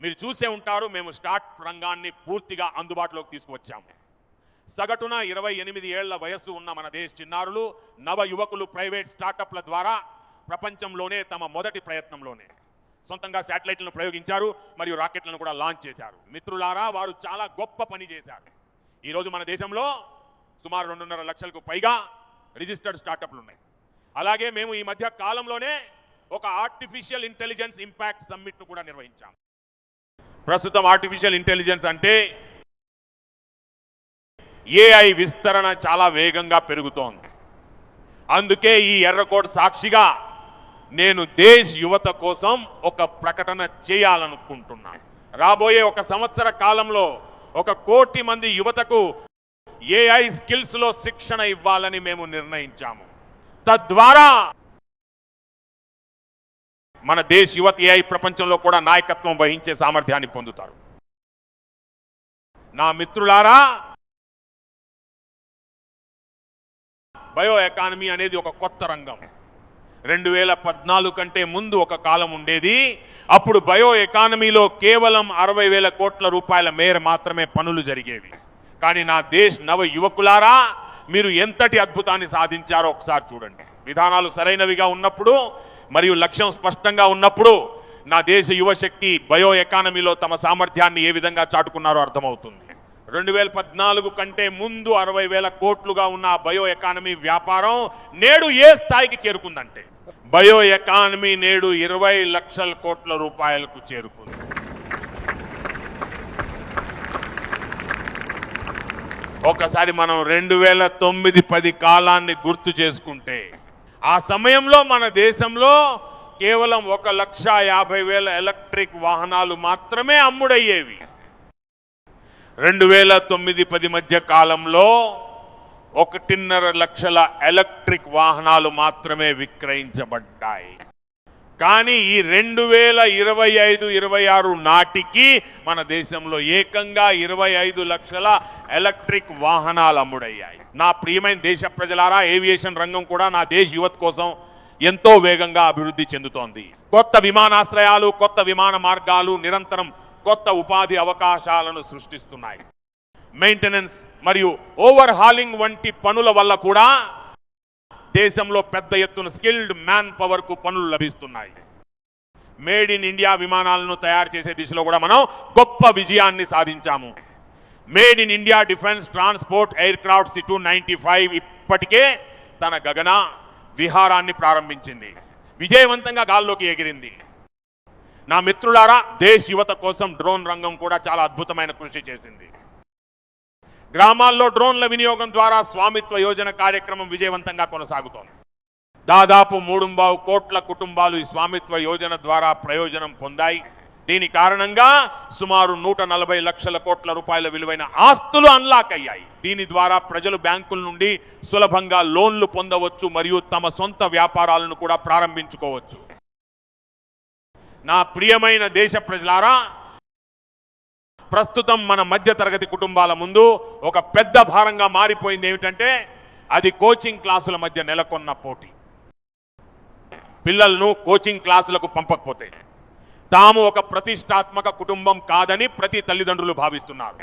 మీరు చూసే ఉంటారు, మేము స్టార్ట్ రంగాన్ని పూర్తిగా అందుబాటులోకి తీసుకువచ్చాము. సగటున 28 ఏళ్ల వయస్సు ఉన్న మన దేశ చిన్నారులు, నవ యువకులు ప్రైవేట్ స్టార్టప్ల ద్వారా ప్రపంచంలోనే తమ మొదటి ప్రయత్నంలోనే సొంతంగా శాటిలైట్లను ప్రయోగించారు మరియు రాకెట్లను కూడా లాంచ్ చేశారు. మిత్రులారా, వారు చాలా గొప్ప పని చేశారు. ఈరోజు మన దేశంలో సుమారు 2.5 లక్షలకు పైగా రిజిస్టర్డ్ స్టార్టప్లు ఉన్నాయి. అలాగే మేము ఈ మధ్య కాలంలోనే ఒక ఆర్టిఫిషియల్ ఇంటెలిజెన్స్ ఇంపాక్ట్ సమ్మిట్ను కూడా నిర్వహించాం. ప్రస్తుతం ఆర్టిఫిషియల్ ఇంటెలిజెన్స్ అంటే ఏఐ విస్తరణ చాలా వేగంగా పెరుగుతోంది. అందుకే ఈ ఎర్రకోట సాక్షిగా నేను దేశ యువత కోసం ఒక ప్రకటన చేయాలనుకుంటున్నాను. రాబోయే 1 సంవత్సర కాలంలో 1 కోటి మంది యువతకు ఏఐ స్కిల్స్ లో శిక్షణ ఇవ్వాలని మేము నిర్ణయించాము. తద్వారా మన దేశ యువత ఏఐ ప్రపంచంలో కూడా నాయకత్వం వహించే సామర్థ్యాన్ని పొందుతారు. నా మిత్రులారా, బయో ఎకానమీ అనేది ఒక కొత్త రంగం. 2014 కంటే ముందు ఒక కాలం ఉండేది. అప్పుడు బయో ఎకానమీలో కేవలం 60,000 కోట్ల రూపాయల మేర మాత్రమే పనులు జరిగేవి. కానీ నా దేశ నవ యువకులారా, మీరు ఎంతటి అద్భుతాన్ని సాధించారో ఒకసారి చూడండి. విధానాలు సరైనవిగా ఉన్నప్పుడు మరియు లక్ష్యం స్పష్టంగా ఉన్నప్పుడు నా దేశ యువశక్తి బయో ఎకానమీలో తమ సామర్థ్యాన్ని ఏ విధంగా చాటుకున్నారో అర్థమవుతుంది. 2014 కంటే ముందు 60,000 కోట్లుగా ఉన్న బయో ఎకానమీ వ్యాపారం నేడు ఏ స్థాయికి చేరుకుందంటే బయో ఎకానమీ నేడు 20 లక్షల కోట్ల రూపాయలకు చేరుకుంది. ఒకసారి మనం 2009-10 కాలాన్ని గుర్తు చేసుకుంటే ఆ సమయంలో మన దేశంలో కేవలం 1,50,000 ఎలక్ట్రిక్ వాహనాలు మాత్రమే అమ్ముడయ్యేవి. 2009-10 మధ్య కాలంలో 1.5 లక్షల ఎలక్ట్రిక్ వాహనాలు మాత్రమే విక్రయించబడ్డాయి. కానీ ఈ 2025-26 నాటికి మన దేశంలో ఏకంగా 25 లక్షల ఎలక్ట్రిక్ వాహనాలు అమ్ముడయ్యాయి. నా ప్రియమైన దేశ ప్రజలారా, ఏవియేషన్ రంగం కూడా నా దేశ యువత కోసం ఎంతో వేగంగా అభివృద్ధి చెందుతోంది. కొత్త విమానాశ్రయాలు, కొత్త విమాన మార్గాలు నిరంతరం కొత్త ఉపాధి అవకాశాలను సృష్టిస్తున్నాయి. మెయింటెనెన్స్ మరియు ఓవర్ హాలింగ్ వంటి పనుల వల్ల కూడా దేశంలో పెద్ద ఎత్తున స్కిల్డ్ మ్యాన్ పవర్ కు పనులు లభిస్తున్నాయి. మేడ్ ఇన్ ఇండియా విమానాలను తయారు చేసే దిశలో కూడా మనం గొప్ప విజయాన్ని సాధించాము. Made in India defence transport aircraft C-295 ఇప్పటికే తన గగన విహారాన్ని ప్రారంభించింది, విజయవంతంగా గాల్లోకి ఎగిరింది. నా మిత్రులారా, దేశ్ యువత కోసం డ్రోన్ రంగం కూడా చాలా అద్భుతమైన కృషి చేసింది. గ్రామాల్లో డ్రోన్ల వినియోగం ద్వారా స్వామిత్వ యోజన కార్యక్రమం విజయవంతంగా కొనసాగుతోంది. దాదాపు 3.25 కోట్ల కుటుంబాలు ఈ స్వామిత్వ యోజన ద్వారా ప్రయోజనం పొందాయి. దీని కారణంగా సుమారు 140 లక్షల కోట్ల రూపాయల విలువైన ఆస్తులు అన్లాక్ అయ్యాయి. దీని ద్వారా ప్రజలు బ్యాంకుల నుండి సులభంగా లోన్లు పొందవచ్చు మరియు తమ సొంత వ్యాపారాలను కూడా ప్రారంభించుకోవచ్చు. నా ప్రియమైన దేశ ప్రజలారా, ప్రస్తుతం మన మధ్యతరగతి కుటుంబాల ముందు ఒక పెద్ద భారంగా మారిపోయింది ఏమిటంటే అది కోచింగ్ క్లాసుల మధ్య నెలకొన్న పోటీ. పిల్లలను కోచింగ్ క్లాసులకు పంపకపోతే తాము ఒక ప్రతిష్టాత్మక కుటుంబం కాదని ప్రతి తల్లిదండ్రులు భావిస్తున్నారు.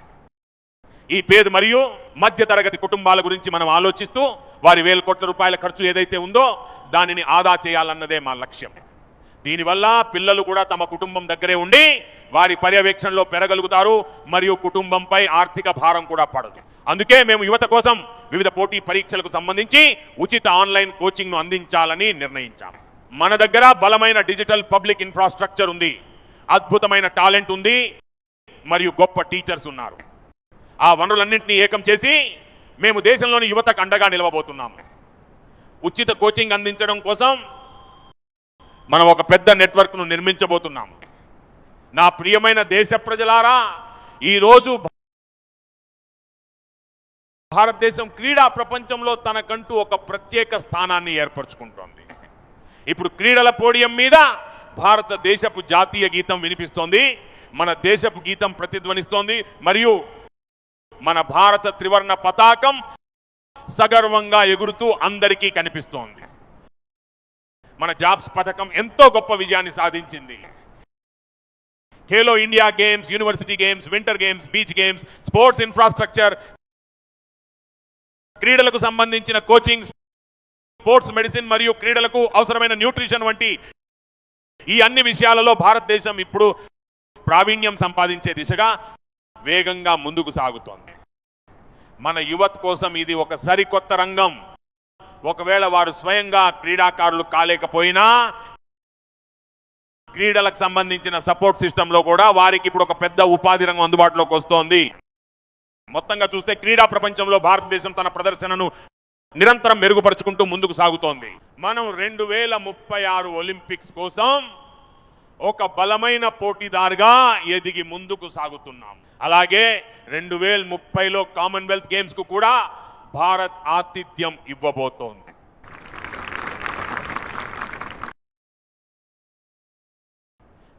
ఈ పేద మరియు మధ్యతరగతి కుటుంబాల గురించి మనం ఆలోచిస్తూ వారి 1000 కోట్ల రూపాయల ఖర్చు ఏదైతే ఉందో దానిని ఆదా చేయాలన్నదే మా లక్ష్యం. దీనివల్ల పిల్లలు కూడా తమ కుటుంబం దగ్గరే ఉండి వారి పర్యవేక్షణలో పెరగలుగుతారు మరియు కుటుంబంపై ఆర్థిక భారం కూడా పడదు. అందుకే మేము యువత కోసం వివిధ పోటీ పరీక్షలకు సంబంధించి ఉచిత ఆన్లైన్ కోచింగ్ను అందించాలని నిర్ణయించాము. మన దగ్గర బలమైన డిజిటల్ పబ్లిక్ ఇన్ఫ్రాస్ట్రక్చర్ ఉంది, అద్భుతమైన టాలెంట్ ఉంది మరియు గొప్ప టీచర్స్ ఉన్నారు. ఆ వనరులన్నింటినీ ఏకం చేసి మేము దేశంలోని యువతకు అండగా నిలవబోతున్నాము. ఉచిత కోచింగ్ అందించడం కోసం మనం ఒక పెద్ద నెట్వర్క్ను నిర్మించబోతున్నాము. నా ప్రియమైన దేశ ప్రజలారా, ఈరోజు భారతదేశం క్రీడా ప్రపంచంలో తనకంటూ ఒక ప్రత్యేక స్థానాన్ని ఏర్పరచుకుంటోంది. ఇప్పుడు క్రీడల పోడియం మీద భారతదేశపు జాతీయ గీతం వినిపిస్తోంది, మన దేశపు గీతం ప్రతిధ్వనిస్తోంది మరియు మన భారత త్రివర్ణ పతాకం సగర్వంగా ఎగురుతూ అందరికీ కనిపిస్తోంది. మన జాబ్స్ పథకం ఎంతో గొప్ప విజయాన్ని సాధించింది. Khelo India games, university games, winter games, beach games, sports infrastructure, క్రీడలకు సంబంధించిన కోచింగ్, స్పోర్ట్స్ మెడిసిన్ మరియు క్రీడలకు అవసరమైన న్యూట్రిషన్ వంటి ఈ అన్ని విషయాలలో భారతదేశం ఇప్పుడు ప్రావీణ్యం సంపాదించే దిశగా వేగంగా ముందుకు సాగుతోంది. మన యువత కోసం ఇది ఒక సరికొత్త రంగం. ఒకవేళ వారు స్వయంగా క్రీడాకారులు కాలేకపోయినా క్రీడలకు సంబంధించిన సపోర్ట్ సిస్టంలో కూడా వారికి ఇప్పుడు ఒక పెద్ద ఉపాధి రంగం అందుబాటులోకి వస్తోంది. మొత్తంగా చూస్తే క్రీడా ప్రపంచంలో భారతదేశం తన ప్రదర్శనను నిరంతరం మెరుగుపరుచుకుంటూ ముందుకు సాగుతోంది. మనం 2036 ఒలింపిక్స్ కోసం ఒక బలమైన పోటీదారుగా ఎదిగి ముందుకు సాగుతున్నాం. అలాగే 2030లో కామన్వెల్త్ గేమ్స్ కు కూడా భారత్ ఆతిథ్యం ఇవ్వబోతోంది.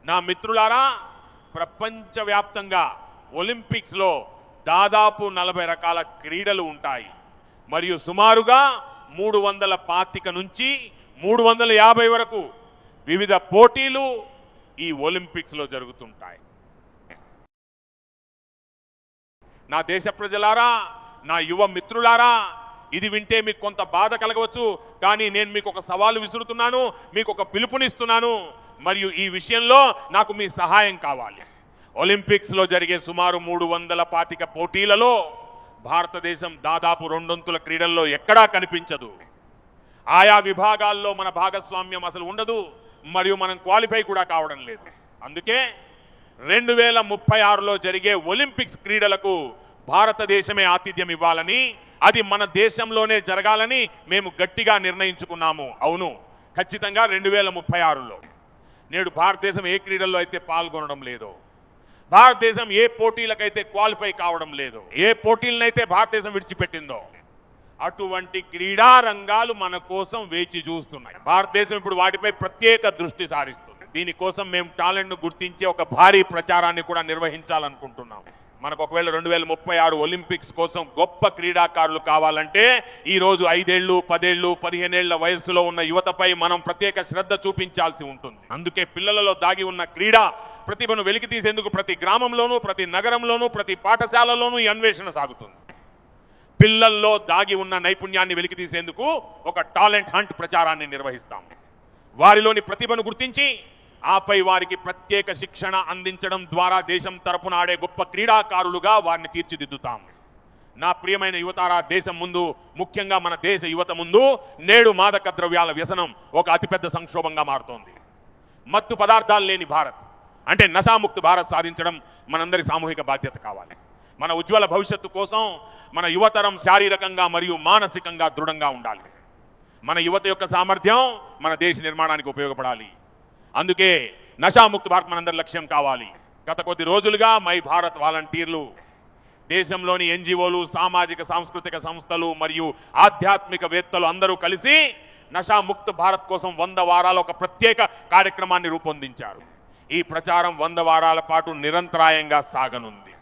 నా మిత్రులారా, ప్రపంచవ్యాప్తంగా ఒలింపిక్స్ లో దాదాపు 40 రకాల క్రీడలు ఉంటాయి మరియు సుమారుగా 325 నుంచి 350 వరకు వివిధ పోటీలు ఈ ఒలింపిక్స్ లో జరుగుతుంటాయి. నా దేశ ప్రజలారా, నా యువ మిత్రులారా, ఇది వింటే మీకు కొంత బాధ కలగవచ్చు, కానీ నేను మీకు ఒక సవాలు విసురుతున్నాను, మీకు ఒక పిలుపునిస్తున్నాను మరియు ఈ విషయంలో నాకు మీ సహాయం కావాలి. ఒలింపిక్స్ లో జరిగే సుమారు 325 పోటీలలో భారతదేశం దాదాపు 200 క్రీడల్లో ఎక్కడా కనిపించదు. ఆయా విభాగాల్లో మన భాగస్వామ్యం అసలు ఉండదు మరియు మనం క్వాలిఫై కూడా కావడం లేదు. అందుకే 2036లో జరిగే ఒలింపిక్స్ క్రీడలకు భారతదేశమే ఆతిథ్యం ఇవ్వాలని, అది మన దేశంలోనే జరగాలని మేము గట్టిగా నిర్ణయించుకున్నాము. అవును, ఖచ్చితంగా 2036లో. నేడు భారతదేశం ఏ క్రీడల్లో అయితే పాల్గొనడం లేదో, భారతదేశం ఏ పోటీలకైతే క్వాలిఫై కావడం లేదు, ఏ పోటీలనైతే భారతదేశం విడిచిపెట్టిందో అటువంటి క్రీడా రంగాలు మన కోసం వేచి చూస్తున్నాయి. భారతదేశం ఇప్పుడు వాటిపై ప్రత్యేక దృష్టి సారిస్తుంది. దీనికోసం మేము టాలెంట్ ను గుర్తించే ఒక భారీ ప్రచారాన్ని కూడా నిర్వహించాలనుకుంటున్నాము. మనకు ఒకవేళ 2036 ఒలింపిక్స్ కోసం గొప్ప క్రీడాకారులు కావాలంటే ఈ రోజు 5 ఏళ్లు, 10 ఏళ్లు, 15 ఏళ్ల వయస్సులో ఉన్న యువతపై మనం ప్రత్యేక శ్రద్ధ చూపించాల్సి ఉంటుంది. అందుకే పిల్లలలో దాగి ఉన్న క్రీడా ప్రతిభను వెలికి తీసేందుకు ప్రతి గ్రామంలోనూ, ప్రతి నగరంలోనూ, ప్రతి పాఠశాలలోనూ ఈ అన్వేషణ సాగుతుంది. పిల్లల్లో దాగి ఉన్న నైపుణ్యాన్ని వెలికి తీసేందుకు ఒక టాలెంట్ హంట్ ప్రచారాన్ని నిర్వహిస్తాం. వారిలోని ప్రతిభను గుర్తించి ఆపై వారికి ప్రత్యేక శిక్షణ అందించడం ద్వారా దేశం తరపున ఆడే గొప్ప క్రీడాకారులుగా వారిని తీర్చిదిద్దుతాం. నా ప్రియమైన యువతారా, దేశం ముందు, ముఖ్యంగా మన దేశ యువత ముందు నేడు మాదక ద్రవ్యాల వ్యసనం ఒక అతిపెద్ద సంక్షోభంగా మారుతోంది. మత్తు పదార్థాలు లేని భారత్ అంటే నశాముక్త భారత్ సాధించడం మనందరి సామూహిక బాధ్యత కావాలి. మన ఉజ్వల భవిష్యత్తు కోసం మన యువతరం శారీరకంగా మరియు మానసికంగా దృఢంగా ఉండాలి. మన యువత యొక్క సామర్థ్యం మన దేశ నిర్మాణానికి ఉపయోగపడాలి. అందుకే నశాముక్త భారత్ మనందరి లక్ష్యం కావాలి. గత కొద్ది రోజులుగా మై భారత్ వాలంటీర్లు దేశంలోని ఎన్జిఓలు, సామాజిక సాంస్కృతిక సంస్థలు మరియు ఆధ్యాత్మికవేత్తలు అందరూ కలిసి నశాముక్త భారత్ కోసం 100 వారాల ఒక ప్రత్యేక కార్యక్రమాన్ని రూపొందించారు. ఈ ప్రచారం 100 వారాల పాటు నిరంతరాయంగా సాగనుంది.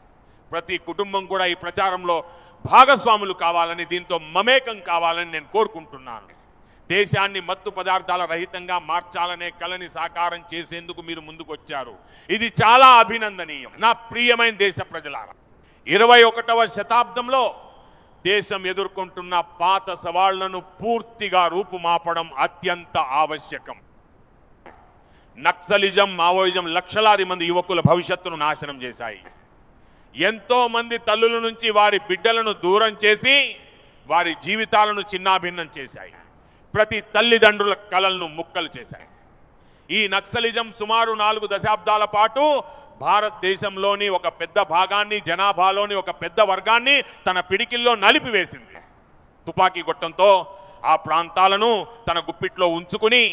ప్రతి కుటుంబం కూడా ఈ ప్రచారంలో భాగస్వాములు కావాలని, దీంతో మమేకం కావాలని నేను కోరుకుంటున్నాను. దేశాన్ని మత్తు పదార్థాల రహితంగా మార్చాలనే కలని సాకారం చేసేందుకు మీరు ముందుకొచ్చారు. ఇది చాలా అభినందనీయం. నా ప్రియమైన దేశ ప్రజలారా, 21వ శతాబ్దంలో దేశం ఎదుర్కొంటున్న పాత సవాళ్లను పూర్తిగా రూపుమాపడం అత్యంత ఆవశ్యకం. నక్సలిజం, మావోయిజం లక్షలాది మంది యువకుల భవిష్యత్తును నాశనం చేశాయి. ఎంతో మంది తల్లుల నుంచి వారి బిడ్డలను దూరం చేసి వారి జీవితాలను చిన్నాభిన్నం చేశాయి. ప్రతి తల్లిదండ్రుల కలలను ముక్కలు చేశాయి. ఈ నక్సలిజం సుమారు 4 దశాబ్దాల పాటు భారతదేశంలోని ఒక పెద్ద భాగాన్ని, జనాభాలోని ఒక పెద్ద వర్గాన్ని తన పిడికిల్లో నలిపివేసింది. తుపాకీ గొట్టంతో ఆ ప్రాంతాలను తన గుప్పిట్లో ఉంచుకుని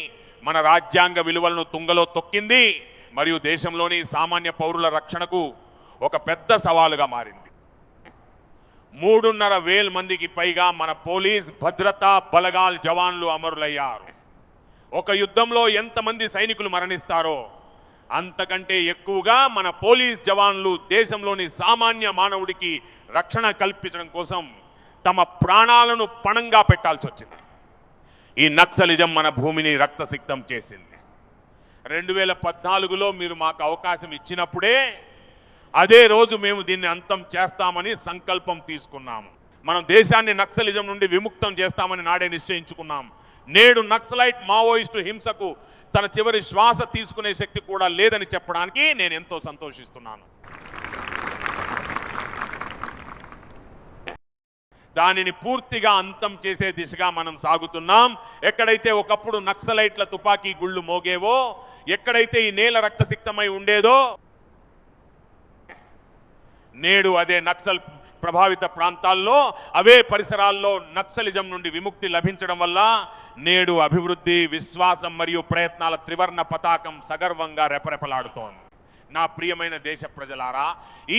మన రాజ్యాంగ విలువలను తుంగలో తొక్కింది మరియు దేశంలోని సామాన్య పౌరుల రక్షణకు ఒక పెద్ద సవాలుగా మారింది. 3,500,000 మందికి పైగా మన పోలీస్, భద్రతా బలగాల్ జవాన్లు అమరులయ్యారు. ఒక యుద్ధంలో ఎంతమంది సైనికులు మరణిస్తారో అంతకంటే ఎక్కువగా మన పోలీస్ జవాన్లు దేశంలోని సామాన్య మానవుడికి రక్షణ కల్పించడం కోసం తమ ప్రాణాలను పణంగా పెట్టాల్సి వచ్చింది. ఈ నక్సలిజం మన భూమిని రక్తసిక్తం చేసింది. 2014లో మీరు మాకు అవకాశం ఇచ్చినప్పుడే అదే రోజు మేము దీన్ని అంతం చేస్తామని సంకల్పం తీసుకున్నాము. మనం దేశాన్ని నక్సలిజం నుండి విముక్తం చేస్తామని నాడే నిశ్చయించుకున్నాం. నేడు నక్సలైట్, మావోయిస్టు హింసకు తన చివరి శ్వాస తీసుకునే శక్తి కూడా లేదని చెప్పడానికి నేను ఎంతో సంతోషిస్తున్నాను. దానిని పూర్తిగా అంతం చేసే దిశగా మనం సాగుతున్నాం. ఎక్కడైతే ఒకప్పుడు నక్సలైట్ల తుపాకీ గుళ్ళు మోగేవో, ఎక్కడైతే ఈ నేల రక్తసిక్తమై ఉండేదో, నేడు అదే నక్సల్ ప్రభావిత ప్రాంతాల్లో, అవే పరిసరాల్లో నక్సలిజం నుండి విముక్తి లభించడం వల్ల నేడు అభివృద్ధి, విశ్వాసం మరియు ప్రయత్నాల త్రివర్ణ పతాకం సగర్వంగా రెపరెపలాడుతోంది. నా ప్రియమైన దేశ ప్రజలారా,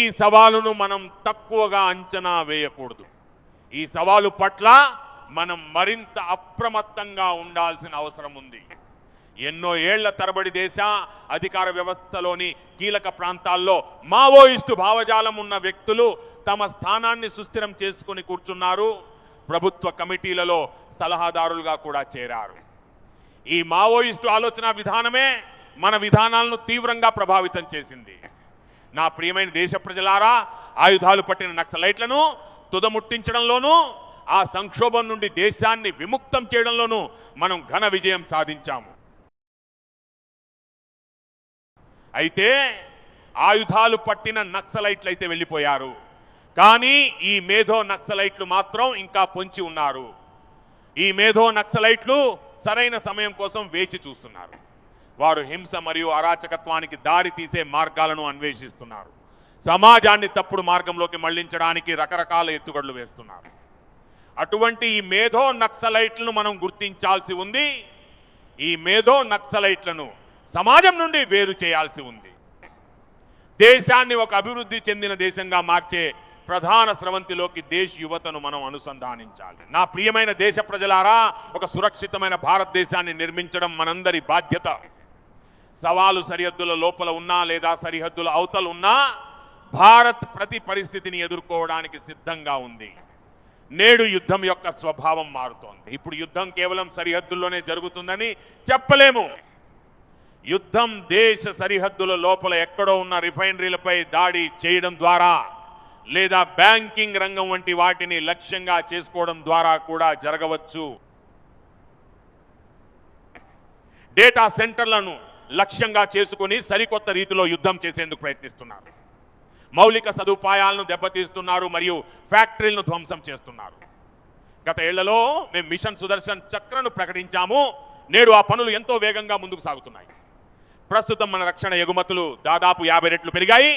ఈ సవాలును మనం తక్కువగా అంచనా వేయకూడదు. ఈ సవాలు పట్ల మనం మరింత అప్రమత్తంగా ఉండాల్సిన అవసరం ఉంది. ఎన్నో ఏళ్ల తరబడి దేశ అధికార వ్యవస్థలోని కీలక ప్రాంతాల్లో మావోయిస్టు భావజాలం ఉన్న వ్యక్తులు తమ స్థానాన్ని సుస్థిరం చేసుకుని కూర్చున్నారు. ప్రభుత్వ కమిటీలలో సలహాదారులుగా కూడా చేరారు. ఈ మావోయిస్టు ఆలోచన విధానమే మన విధానాలను తీవ్రంగా ప్రభావితం చేసింది. నా ప్రియమైన దేశ ప్రజలారా, ఆయుధాలు పట్టిన నక్సలైట్లను తుదముట్టించడంలోనూ, ఆ సంక్షోభం నుండి దేశాన్ని విముక్తం చేయడంలోనూ మనం ఘన విజయం సాధించాము. అయితే ఆయుధాలు పట్టిన నక్సలైట్లు అయితే వెళ్ళిపోయారు, కానీ ఈ మేధో నక్సలైట్లు మాత్రం ఇంకా పొంచి ఉన్నారు. ఈ మేధో నక్సలైట్లు సరైన సమయం కోసం వేచి చూస్తున్నారు. వారు హింస మరియు అరాచకత్వానికి దారి తీసే మార్గాలను అన్వేషిస్తున్నారు. సమాజాన్ని తప్పుడు మార్గంలోకి మళ్లించడానికి రకరకాల ఎత్తుగడలు వేస్తున్నారు. అటువంటి ఈ మేధో నక్సలైట్లను మనం గుర్తించాల్సి ఉంది. ఈ మేధో నక్సలైట్లను సమాజం నుండి వేరు చేయాల్సి ఉంది. దేశాన్ని ఒక అభివృద్ధి చెందిన దేశంగా మార్చే ప్రధాన స్రవంతిలోకి దేశ యువతను మనం అనుసంధానించాలి. నా ప్రియమైన దేశ ప్రజలారా, ఒక సురక్షితమైన భారతదేశాన్ని నిర్మించడం మనందరి బాధ్యత. సవాలు సరిహద్దుల లోపల ఉన్నా లేదా సరిహద్దుల అవతల ఉన్నా భారత్ ప్రతి పరిస్థితిని ఎదుర్కోవడానికి సిద్ధంగా ఉంది. నేడు యుద్ధం యొక్క స్వభావం మారుతోంది. ఇప్పుడు యుద్ధం కేవలం సరిహద్దుల్లోనే జరుగుతుందని చెప్పలేము. యుద్ధం దేశ సరిహద్దుల లోపల ఎక్కడో ఉన్న రిఫైనరీలపై దాడి చేయడం ద్వారా లేదా బ్యాంకింగ్ రంగం వంటి వాటిని లక్ష్యంగా చేసుకోవడం ద్వారా కూడా జరగవచ్చు. డేటా సెంటర్లను లక్ష్యంగా చేసుకుని సరికొత్త రీతిలో యుద్ధం చేసేందుకు ప్రయత్నిస్తున్నారు. మౌలిక సదుపాయాలను దెబ్బతీస్తున్నారు మరియు ఫ్యాక్టరీలను ధ్వంసం చేస్తున్నారు. గత ఏళ్లలో మేము మిషన్ సుదర్శన్ చక్రను ప్రకటించాము. నేడు ఆ పనులు ఎంతో వేగంగా ముందుకు సాగుతున్నాయి. ప్రస్తుతం మన రక్షణ ఎగుమతులు దాదాపు 50 రెట్లు పెరిగాయి.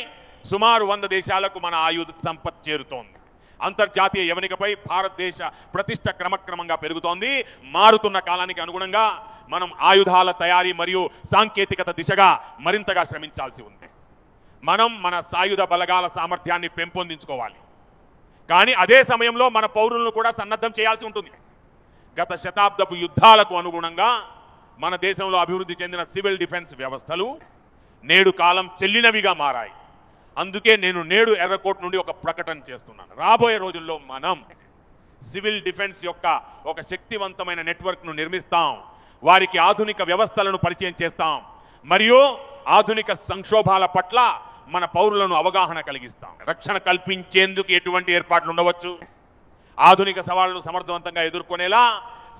సుమారు 100 దేశాలకు మన ఆయుధ సంపత్తి చేరుతోంది. అంతర్జాతీయ యవనికపై భారతదేశ ప్రతిష్ట క్రమక్రమంగా పెరుగుతోంది. మారుతున్న కాలానికి అనుగుణంగా మనం ఆయుధాల తయారీ మరియు సాంకేతికత దిశగా మరింతగా శ్రమించాల్సి ఉంది. మనం మన సాయుధ బలగాల సామర్థ్యాన్ని పెంపొందించుకోవాలి. కానీ అదే సమయంలో మన పౌరులను కూడా సన్నద్ధం చేయాల్సి ఉంటుంది. గత శతాబ్దపు యుద్ధాలకు అనుగుణంగా మన దేశంలో అభివృద్ధి చెందిన సివిల్ డిఫెన్స్ వ్యవస్థలు నేడు కాలం చెల్లినవిగా మారాయి. అందుకే నేను నేడు ఎర్రకోట నుండి ఒక ప్రకటన చేస్తున్నాను. రాబోయే రోజుల్లో మనం సివిల్ డిఫెన్స్ యొక్క ఒక శక్తివంతమైన నెట్వర్క్ను నిర్మిస్తాం. వారికి ఆధునిక వ్యవస్థలను పరిచయం చేస్తాం మరియు ఆధునిక సంక్షోభాల పట్ల మన పౌరులను అవగాహన కలిగిస్తాం. రక్షణ కల్పించేందుకు ఎటువంటి ఏర్పాట్లు ఉండవచ్చు. ఆధునిక సవాళ్లను సమర్థవంతంగా ఎదుర్కొనేలా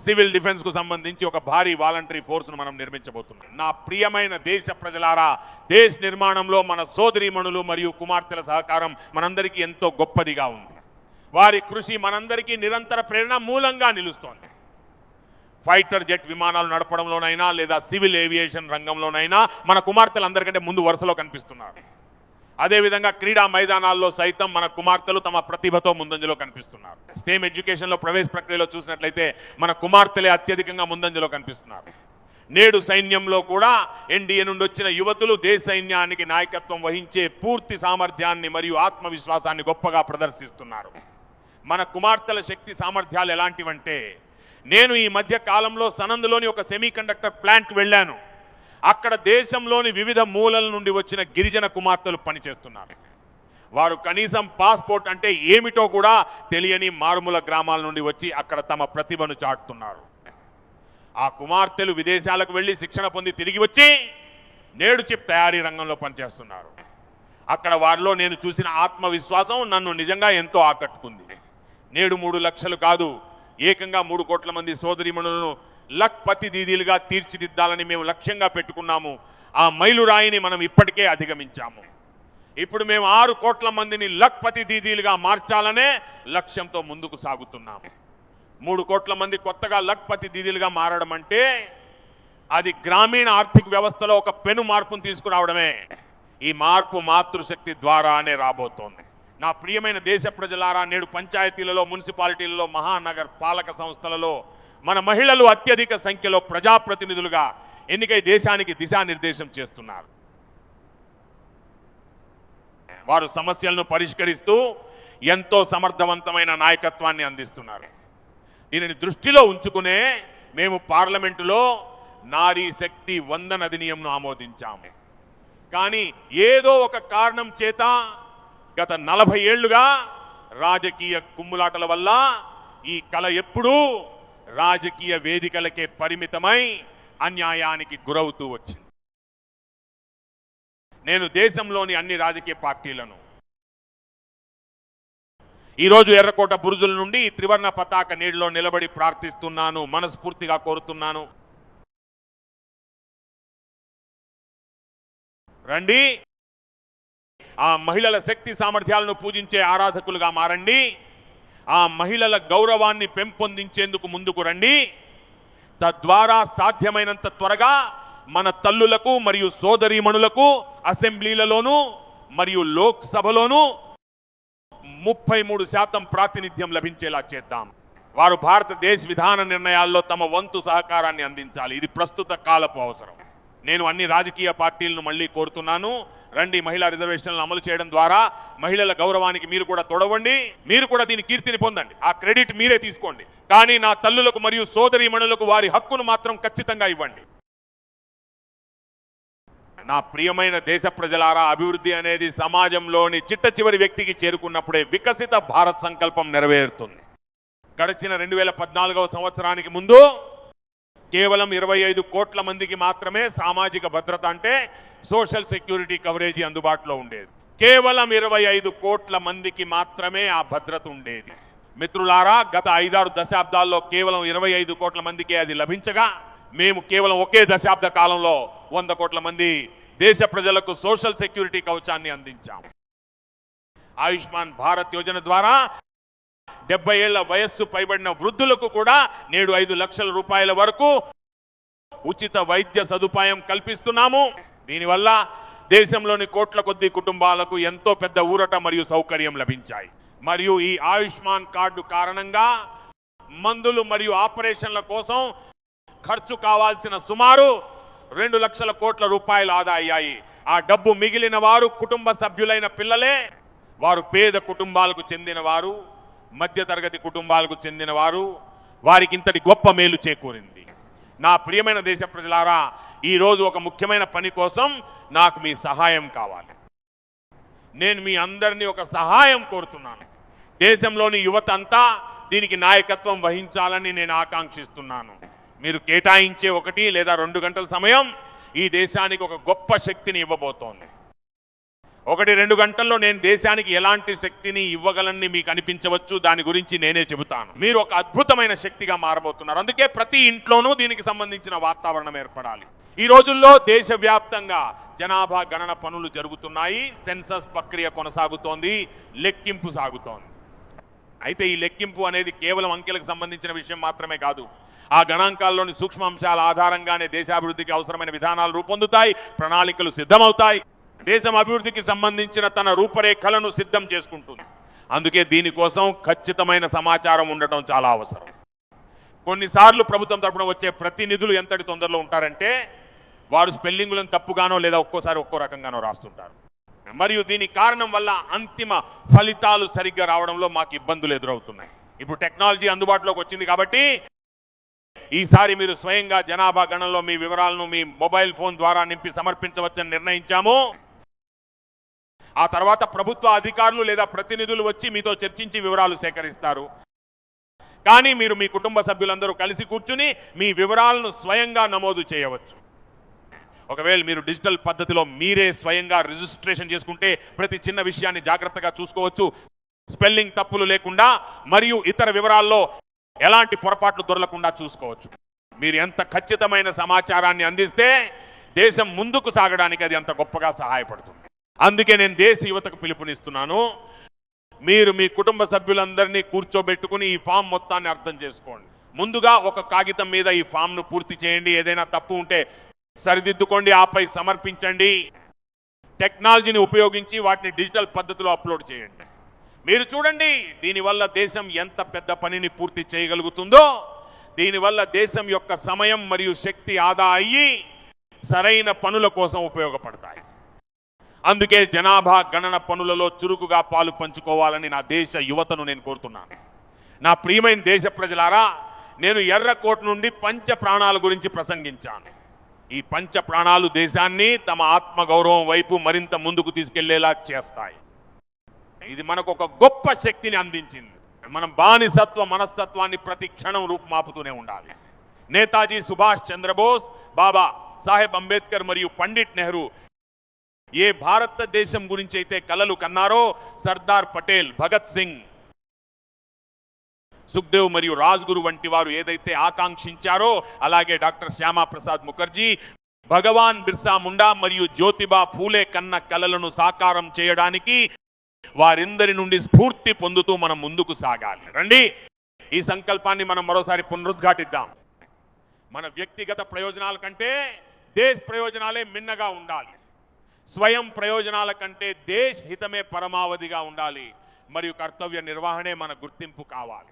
సివిల్ డిఫెన్స్ కు సంబంధించి ఒక భారీ వాలంటరీ ఫోర్స్ ను మనం నిర్మించబోతున్నాం. నా ప్రియమైన దేశ ప్రజలారా, దేశ నిర్మాణంలో మన సోదరీమణులు మరియు కుమార్తెల సహకారం మనందరికీ ఎంతో గొప్పదిగా ఉంది. వారి కృషి మనందరికీ నిరంతర ప్రేరణ మూలంగా నిలుస్తోంది. ఫైటర్ జెట్ విమానాలు నడపడంలోనైనా లేదా సివిల్ ఏవియేషన్ రంగంలోనైనా మన కుమార్తెలు అందరికంటే ముందు వరుసలో కనిపిస్తున్నారు. అదేవిధంగా క్రీడా మైదానాల్లో సైతం మన కుమార్తెలు తమ ప్రతిభతో ముందంజలో కనిపిస్తున్నారు. స్టెమ్ ఎడ్యుకేషన్లో ప్రవేశ ప్రక్రియలో చూసినట్లయితే మన కుమార్తెలే అత్యధికంగా ముందంజలో కనిపిస్తున్నారు. నేడు సైన్యంలో కూడా ఎన్డీఏ నుండి వచ్చిన యువతులు దేశ సైన్యానికి నాయకత్వం వహించే పూర్తి సామర్థ్యాన్ని మరియు ఆత్మవిశ్వాసాన్ని గొప్పగా ప్రదర్శిస్తున్నారు. మన కుమార్తెల శక్తి సామర్థ్యాలు ఎలాంటివంటే, నేను ఈ మధ్య కాలంలో సనంద్లోని ఒక సెమీకండక్టర్ ప్లాంట్కి వెళ్ళాను. అక్కడ దేశంలోని వివిధ మూలల నుండి వచ్చిన గిరిజన కుమార్తెలు పనిచేస్తున్నారు. వారు కనీసం పాస్పోర్ట్ అంటే ఏమిటో కూడా తెలియని మారుమూల గ్రామాల నుండి వచ్చి అక్కడ తమ ప్రతిభను చాటుతున్నారు. ఆ కుమార్తెలు విదేశాలకు వెళ్లి శిక్షణ పొంది తిరిగి వచ్చి నేడు చిప్ తయారీ రంగంలో పనిచేస్తున్నారు. అక్కడ వారిలో నేను చూసిన ఆత్మవిశ్వాసం నన్ను నిజంగా ఎంతో ఆకట్టుకుంది. నేడు 3 లక్షలు కాదు, ఏకంగా 3 కోట్ల మంది సోదరీమణులను లఖ్పతి దీదీలుగా తీర్చిదిద్దాలని మేము లక్ష్యంగా పెట్టుకున్నాము. ఆ మైలురాయిని మనం ఇప్పటికే అధిగమించాము. ఇప్పుడు మేము 6 కోట్ల మందిని లఖ్పతి దీదీలుగా మార్చాలనే లక్ష్యంతో ముందుకు సాగుతున్నాము. 3 కోట్ల మంది కొత్తగా లఖ్పతి దీదీలుగా మారడం అంటే అది గ్రామీణ ఆర్థిక వ్యవస్థలో ఒక పెను మార్పును తీసుకురావడమే. ఈ మార్పు మాతృశక్తి ద్వారానే రాబోతోంది. నా ప్రియమైన దేశ ప్రజలారా, నేడు పంచాయతీలలో, మున్సిపాలిటీలలో, మహానగర పాలక సంస్థలలో మన మహిళలు అత్యధిక సంఖ్యలో ప్రజాప్రతినిధులుగా ఎన్నికై దేశానికి దిశానిర్దేశం చేస్తున్నారు. వారు సమస్యలను పరిష్కరిస్తూ ఎంతో సమర్థవంతమైన నాయకత్వాన్ని అందిస్తున్నారు. దీనిని దృష్టిలో ఉంచుకునే మేము పార్లమెంటులో నారీ శక్తి వందన అధినియంను ఆమోదించాము. కానీ ఏదో ఒక కారణం చేత గత 40 ఏళ్లుగా రాజకీయ కుమ్ములాటల వల్ల ఈ కళ ఎప్పుడూ రాజకీయ వేదికలకే పరిమితమై అన్యాయానికి గురవుతూ వచ్చింది. నేను దేశంలోని అన్ని రాజకీయ పార్టీలను ఈరోజు ఎర్రకోట బురుజుల నుండి ఈ త్రివర్ణ పతాక నీడలో నిలబడి ప్రార్థిస్తున్నాను, మనస్ఫూర్తిగా కోరుతున్నాను. రండి, ఆ మహిళల శక్తి సామర్థ్యాలను పూజించే ఆరాధకులుగా మారండి. ఆ మహిళల గౌరవాన్ని పెంపొందించేందుకు ముందుకు రండి. తద్వారా సాధ్యమైనంత త్వరగా మన తల్లులకు మరియు సోదరీమణులకు అసెంబ్లీలలోనూ మరియు లోక్సభలోనూ 33% ప్రాతినిధ్యం లభించేలా చేద్దాం. వారు భారతదేశ విధాన నిర్ణయాల్లో తమ వంతు సహకారాన్ని అందించాలి. ఇది ప్రస్తుత కాలపు అవసరం. నేను అన్ని రాజకీయ పార్టీలను మళ్ళీ కోరుతున్నాను, రండి, మహిళా రిజర్వేషన్లను అమలు చేయడం ద్వారా మహిళల గౌరవానికి మీరు కూడా తోడవండి. మీరు కూడా దీని కీర్తిని పొందండి. ఆ క్రెడిట్ మీరే తీసుకోండి. కానీ నా తల్లులకు మరియు సోదరీమణులకు వారి హక్కును మాత్రం ఖచ్చితంగా ఇవ్వండి. నా ప్రియమైన దేశ ప్రజలారా, అభివృద్ధి అనేది సమాజంలోని చిట్ట చివరి వ్యక్తికి చేరుకున్నప్పుడే వికసిత భారత్ సంకల్పం నెరవేరుతుంది. గడిచిన 2014వ సంవత్సరానికి ముందు కేవలం 25 కోట్ల మందికి మాత్రమే సామాజిక భద్రత అంటే సోషల్ సెక్యూరిటీ కవరేజీ అందుబాటులో ఉండేది. కేవలం 25 కోట్ల మందికి మాత్రమే ఆ భద్రత ఉండేది. మిత్రులారా, గత 5-6 దశాబ్దాల్లో కేవలం 25 కోట్ల మందికే అది లభించగా మేము కేవలం ఒకే దశాబ్ద కాలంలో 100 కోట్ల మంది దేశ ప్రజలకు సోషల్ సెక్యూరిటీ కవచాన్ని అందించాం. ఆయుష్మాన్ భారత్ యోజన ద్వారా 70 ఏళ్ల వయస్సు పైబడిన వృద్ధులకు కూడా నేడు 5 లక్షల రూపాయల వరకు ఉచిత వైద్య సదుపాయం కల్పిస్తున్నాము. దీనివల్ల దేశంలోని కోట్ల కొద్ది కుటుంబాలకు ఎంతో పెద్ద ఊరట మరియు సౌకర్యం లభించాయి. మరియు ఈ ఆయుష్మాన్ కార్డు కారణంగా మందులు మరియు ఆపరేషన్ల కోసం ఖర్చు కావాల్సిన సుమారు 2 లక్షల కోట్ల రూపాయలు ఆదా అయ్యాయి. ఆ డబ్బు మిగిలిన వారు కుటుంబ సభ్యులైన పిల్లలే. వారు పేద కుటుంబాలకు చెందినవారు, మధ్యతరగతి కుటుంబాలకు చెందినవారు. వారికి ఇంతటి గొప్ప మేలు చేకూరింది. నా ప్రియమైన దేశ ప్రజలారా, ఈరోజు ఒక ముఖ్యమైన పని కోసం నాకు మీ సహాయం కావాలి. నేను మీ అందరినీ ఒక సహాయం కోరుతున్నాను. దేశంలోని యువత అంతా దీనికి నాయకత్వం వహించాలని నేను ఆకాంక్షిస్తున్నాను. మీరు కేటాయించే 1 లేదా 2 గంటల సమయం ఈ దేశానికి ఒక గొప్ప శక్తిని ఇవ్వబోతోంది. 1-2 గంటల్లో నేను దేశానికి ఎలాంటి శక్తిని ఇవ్వగలని మీకు అనిపించవచ్చు. దాని గురించి నేనే చెబుతాను. మీరు ఒక అద్భుతమైన శక్తిగా మారబోతున్నారు. అందుకే ప్రతి ఇంట్లోనూ దీనికి సంబంధించిన వాతావరణం ఏర్పడాలి. ఈ రోజుల్లో దేశవ్యాప్తంగా జనాభా గణన పనులు జరుగుతున్నాయి. సెన్సస్ ప్రక్రియ కొనసాగుతోంది, లెక్కింపు సాగుతోంది. అయితే ఈ లెక్కింపు అనేది కేవలం అంకెలకు సంబంధించిన విషయం మాత్రమే కాదు. ఆ గణాంకాల్లోని సూక్ష్మాంశాల ఆధారంగానే దేశాభివృద్ధికి అవసరమైన విధానాలు రూపొందుతాయి, ప్రణాళికలు సిద్ధమవుతాయి. దేశం అభివృద్ధికి సంబంధించిన తన రూపరేఖలను సిద్ధం చేసుకుంటుంది. అందుకే దీనికోసం ఖచ్చితమైన సమాచారం ఉండటం చాలా అవసరం. కొన్నిసార్లు ప్రభుత్వం తరపున వచ్చే ప్రతినిధులు ఎంతటి తొందరలో ఉంటారంటే వారు స్పెల్లింగులను తప్పుగానో లేదా ఒక్కోసారి ఒక్కో రకంగానో రాస్తుంటారు. మరియు దీని కారణం వల్ల అంతిమ ఫలితాలు సరిగ్గా రావడంలో మాకు ఇబ్బందులు ఎదురవుతున్నాయి. ఇప్పుడు టెక్నాలజీ అందుబాటులోకి వచ్చింది కాబట్టి ఈసారి మీరు స్వయంగా జనాభా గణనలో మీ వివరాలను మీ మొబైల్ ఫోన్ ద్వారా నింపి సమర్పించవచ్చని నిర్ణయించాము. ఆ తర్వాత ప్రభుత్వ అధికారులు లేదా ప్రతినిధులు వచ్చి మీతో చర్చించి వివరాలు సేకరిస్తారు. కానీ మీరు మీ కుటుంబ సభ్యులందరూ కలిసి కూర్చుని మీ వివరాలను స్వయంగా నమోదు చేయవచ్చు. ఒకవేళ మీరు డిజిటల్ పద్ధతిలో మీరే స్వయంగా రిజిస్ట్రేషన్ చేసుకుంటే ప్రతి చిన్న విషయాన్ని జాగ్రత్తగా చూసుకోవచ్చు, స్పెల్లింగ్ తప్పులు లేకుండా మరియు ఇతర వివరాల్లో ఎలాంటి పొరపాట్లు దొరలకుండా చూసుకోవచ్చు. మీరు ఎంత ఖచ్చితమైన సమాచారాన్ని అందిస్తే దేశం ముందుకు సాగడానికి అది అంత గొప్పగా సహాయపడుతుంది. అందుకే నేను దేశ యువతకు పిలుపునిస్తున్నాను. మీరు మీ కుటుంబ సభ్యులందరినీ కూర్చోబెట్టుకుని ఈ ఫామ్ మొత్తాన్ని అర్థం చేసుకోండి. ముందుగా ఒక కాగితం మీద ఈ ఫామ్ను పూర్తి చేయండి. ఏదైనా తప్పు ఉంటే సరిదిద్దుకోండి, ఆపై సమర్పించండి. టెక్నాలజీని ఉపయోగించి వాటిని డిజిటల్ పద్ధతిలో అప్లోడ్ చేయండి. మీరు చూడండి, దీనివల్ల దేశం ఎంత పెద్ద పనిని పూర్తి చేయగలుగుతుందో. దీనివల్ల దేశం యొక్క సమయం మరియు శక్తి ఆదా అయ్యి సరైన పనుల కోసం ఉపయోగపడతాయి. అందుకే జనాభా గణన పనులలో చురుకుగా పాలు పంచుకోవాలని నా దేశ యువతను నేను కోరుతున్నాను. నా ప్రియమైన దేశ ప్రజలారా, నేను ఎర్రకోట నుండి పంచ ప్రాణాల గురించి ప్రసంగించాను. ఈ పంచ ప్రాణాలు దేశాన్ని తమ ఆత్మగౌరవం వైపు మరింత ముందుకు తీసుకెళ్లేలా చేస్తాయి. ఇది మనకు ఒక గొప్ప శక్తిని అందించింది. మనం బానిసత్వ మనస్తత్వాన్ని ప్రతి క్షణం రూపుమాపుతూనే ఉండాలి. నేతాజీ సుభాష్ చంద్రబోస్, బాబా సాహెబ్ అంబేద్కర్ మరియు పండిట్ నెహ్రూ ఏ భారతదేశం గురించి అయితే కలలు కన్నారో, సర్దార్ పటేల్, భగత్ సింగ్, సుఖ్దేవ్ మరియు రాజ్గురు వంటి వారు ఏదైతే ఆకాంక్షించారో, అలాగే డాక్టర్ శ్యామా ప్రసాద్ ముఖర్జీ, భగవాన్ బిర్సా ముండా మరియు జ్యోతిబా ఫూలే కన్న కలలను సాకారం చేయడానికి వారిందరి నుండి స్ఫూర్తి పొందుతూ మనం ముందుకు సాగాలి. రండి, ఈ సంకల్పాన్ని మనం మరోసారి పునరుద్ఘాటిద్దాం. మన వ్యక్తిగత ప్రయోజనాల కంటే దేశ ప్రయోజనాలే మిన్నగా ఉండాలి. స్వయం ప్రయోజనాల కంటే దేశ హితమే పరమావధిగా ఉండాలి. మరియు కర్తవ్య నిర్వహణే మన గుర్తింపు కావాలి.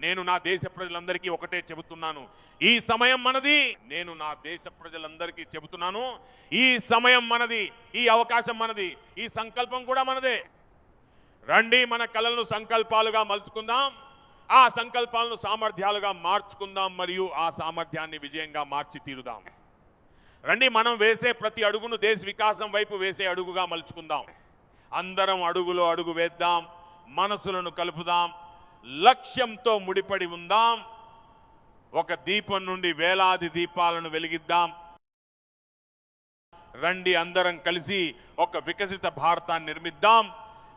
నేను నా దేశ ప్రజలందరికీ ఒకటే చెబుతున్నాను, ఈ సమయం మనది. నేను నా దేశ ప్రజలందరికీ చెబుతున్నాను, ఈ సమయం మనది, ఈ అవకాశం మనది, ఈ సంకల్పం కూడా మనదే. రండి, మన కలలను సంకల్పాలుగా మలుచుకుందాం, ఆ సంకల్పాలను సామర్థ్యాలుగా మార్చుకుందాం మరియు ఆ సామర్థ్యాన్ని విజయంగా మార్చి తీరుదాం. రండి, మనం వేసే ప్రతి అడుగును దేశ వికాసం వైపు వేసే అడుగుగా మలుచుకుందాం. అందరం అడుగులో అడుగు వేద్దాం, మనసులను కలుపుదాం, లక్ష్యంతో ముడిపడి ఉందాం. ఒక దీపం నుండి వేలాది దీపాలను వెలిగిద్దాం. రండి, అందరం కలిసి ఒక వికసిత భారతాన్ని నిర్మిద్దాం.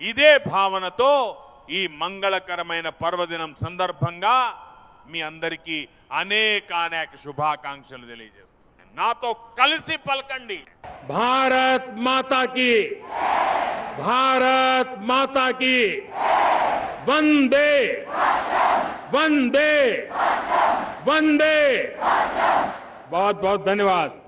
ఇదే భావనతో ఈ మంగళకరమైన పర్వదినం సందర్భంగా మీ అందరికీ అనేక శుభాకాంక్షలు తెలియజేస్తున్నాను. నాతో కలిసి పలకండి. भारत माता की, भारत माता की, वंदे वंदे वंदे। बहुत बहुत धन्यवाद।